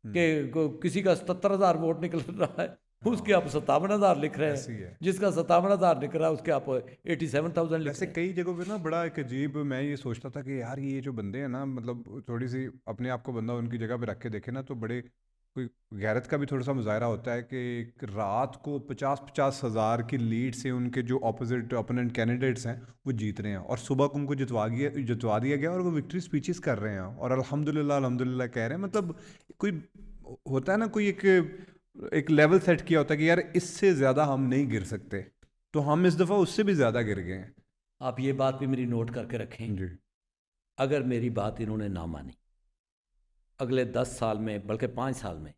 कि किसी का 77,000 वोट निकल रहा है, उसके आप 57,000 लिख रहे हैं, जिसका 57,000 लिख रहा है उसके आप 87,000 लिख रहे हैं। कई जगहों पे ना बड़ा एक अजीब, मैं ये सोचता था कि यार ये जो बंदे हैं ना, मतलब थोड़ी सी अपने आप को बंदा उनकी जगह पे रख के देखे ना, तो बड़े कोई गैरत का भी थोड़ा सा मुजाहरा होता है कि रात को 50-50 हज़ार की लीड से उनके जो ऑपोजिट ओपोनेंट कैंडिडेट्स हैं वो जीत रहे हैं, और सुबह को उनको जितवा दिया गया, और वो विक्ट्री स्पीचेस कर रहे हैं और अल्हम्दुलिल्लाह कह रहे हैं। मतलब कोई होता है ना, कोई एक लेवल सेट किया होता है कि यार इससे ज़्यादा हम नहीं गिर सकते, तो हम इस दफ़ा उससे भी ज़्यादा गिर गए हैं। आप ये बात भी मेरी नोट करके रखें जी। अगर मेरी बात इन्होंने ना मानी, अगले 10 साल में बल्कि 5 साल में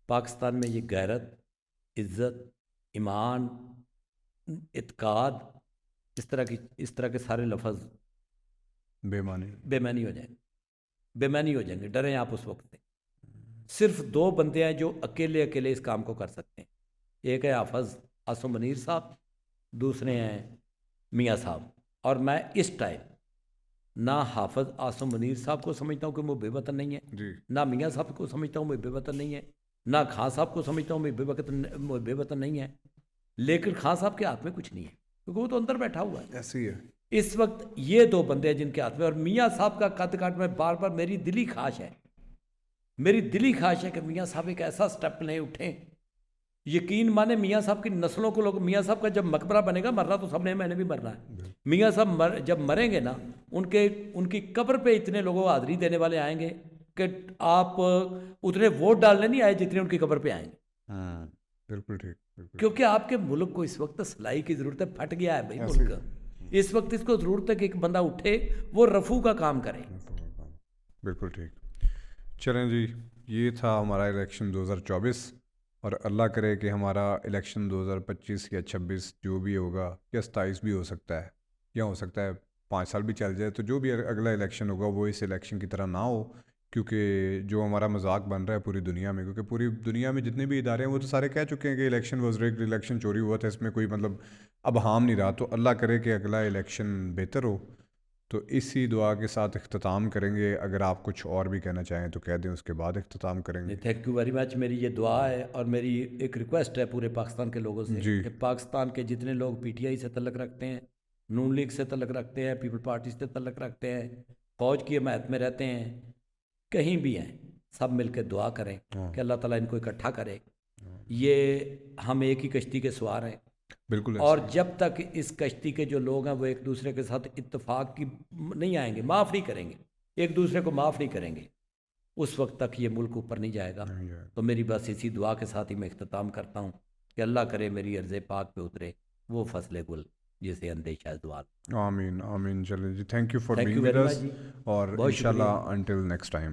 पाकिस्तान में ये गैरत, इज़्ज़त, ईमान, इत्काद, इस तरह के सारे लफ्ज़ बेमानी हो जाएंगे। डरें आप उस वक्त से। सिर्फ 2 बंदे हैं जो अकेले इस काम को कर सकते हैं। एक है हाफिज़ आसम मुनीर साहब, दूसरे हैं मियाँ साहब। और मैं इस टाइम ना हाफिज़ आसम मुनीर साहब को समझता हूँ कि वो बेवतन नहीं है, ना मियाँ साहब को समझता हूँ वो बेवतन नहीं है, ना खान साहब को समझता हूँ वो बेवतन नहीं है। लेकिन खान साहब के हाथ में कुछ नहीं है क्योंकि वो तो अंदर बैठा हुआ है। ऐसे ही है इस वक्त ये 2 बंदे हैं जिनके हाथ में। और मियाँ साहब का कद काट में बार बार मेरी दिली ख्वाहिश है कि मियाँ साहब एक ऐसा स्टेप लें, उठें। यकीन माने मियाँ साहब की नस्लों को लोग, मियाँ साहब का जब मकबरा बनेगा, मरना तो सबने, मैंने भी मरना है। मियाँ साहब जब मरेंगे ना उनकी कब्र पे इतने लोगों को हाजिरी देने वाले आएंगे कि आप उतने वोट डालने नहीं आए जितने उनकी कब्र पे आएंगे। बिल्कुल ठीक, बिल्कुल क्योंकि आपके मुल्क को इस वक्त सिलाई की ज़रूरत है, फट गया है भाई ऐसे ही मुल्क। इस वक्त इसको ज़रूरत है कि एक बंदा उठे, वो रफू का काम करे। बिल्कुल ठीक। चलें जी, ये था हमारा इलेक्शन 2024, और अल्लाह करे कि हमारा इलेक्शन 2025 या 26 जो भी होगा, या 27 भी हो सकता है, या हो सकता है 5 साल भी चल जाए, तो जो भी अगला इलेक्शन होगा वो इस इलेक्शन की तरह ना हो, क्योंकि जो हमारा मजाक बन रहा है पूरी दुनिया में, क्योंकि पूरी दुनिया में जितने भी इदारे हैं वो तो सारे कह चुके हैं कि इलेक्शन वॉज रिग्ड, इलेक्शन चोरी हुआ था, इसमें कोई मतलब अब हार्म नहीं रहा। तो अल्लाह करे कि अगला इलेक्शन बेहतर हो। तो इसी दुआ के साथ इख्तिताम करेंगे। अगर आप कुछ और भी कहना चाहें तो कह दें, उसके बाद इख्तिताम करेंगे। Thank you very much. मेरी ये दुआ है और मेरी एक रिक्वेस्ट है पूरे पाकिस्तान के लोगों से जी। कि पाकिस्तान के जितने लोग पीटीआई से तल्लक रखते हैं, नून लीग से तल्लक रखते हैं, पीपल पार्टी से तल्लक रखते हैं, फौज की हमायत में रहते हैं, कहीं भी हैं, सब मिलकर दुआ करें कि अल्लाह ताला इनको इकट्ठा करे। ये हम एक ही कश्ती के सवार हैं, बिल्कुल और जब तक इस कश्ती के जो लोग हैं वो एक दूसरे के साथ इत्तेफाक की नहीं आएंगे, माफ़ नहीं करेंगे, एक दूसरे को माफ़ नहीं करेंगे, उस वक्त तक ये मुल्क ऊपर नहीं जाएगा। तो मेरी बस इसी दुआ के साथ ही मैं इख्तिताम करता हूँ कि अल्लाह करे मेरी अर्ज़ पाक पे उतरे वो फसले गुल जिसे अंदेशा दुआ। आमीन आमीन। चलें जी, thank you for thank being you with very much us, जी, और बहुत शुक्रिया। इंशाल्लाह अंटिल नेक्स्ट टाइम।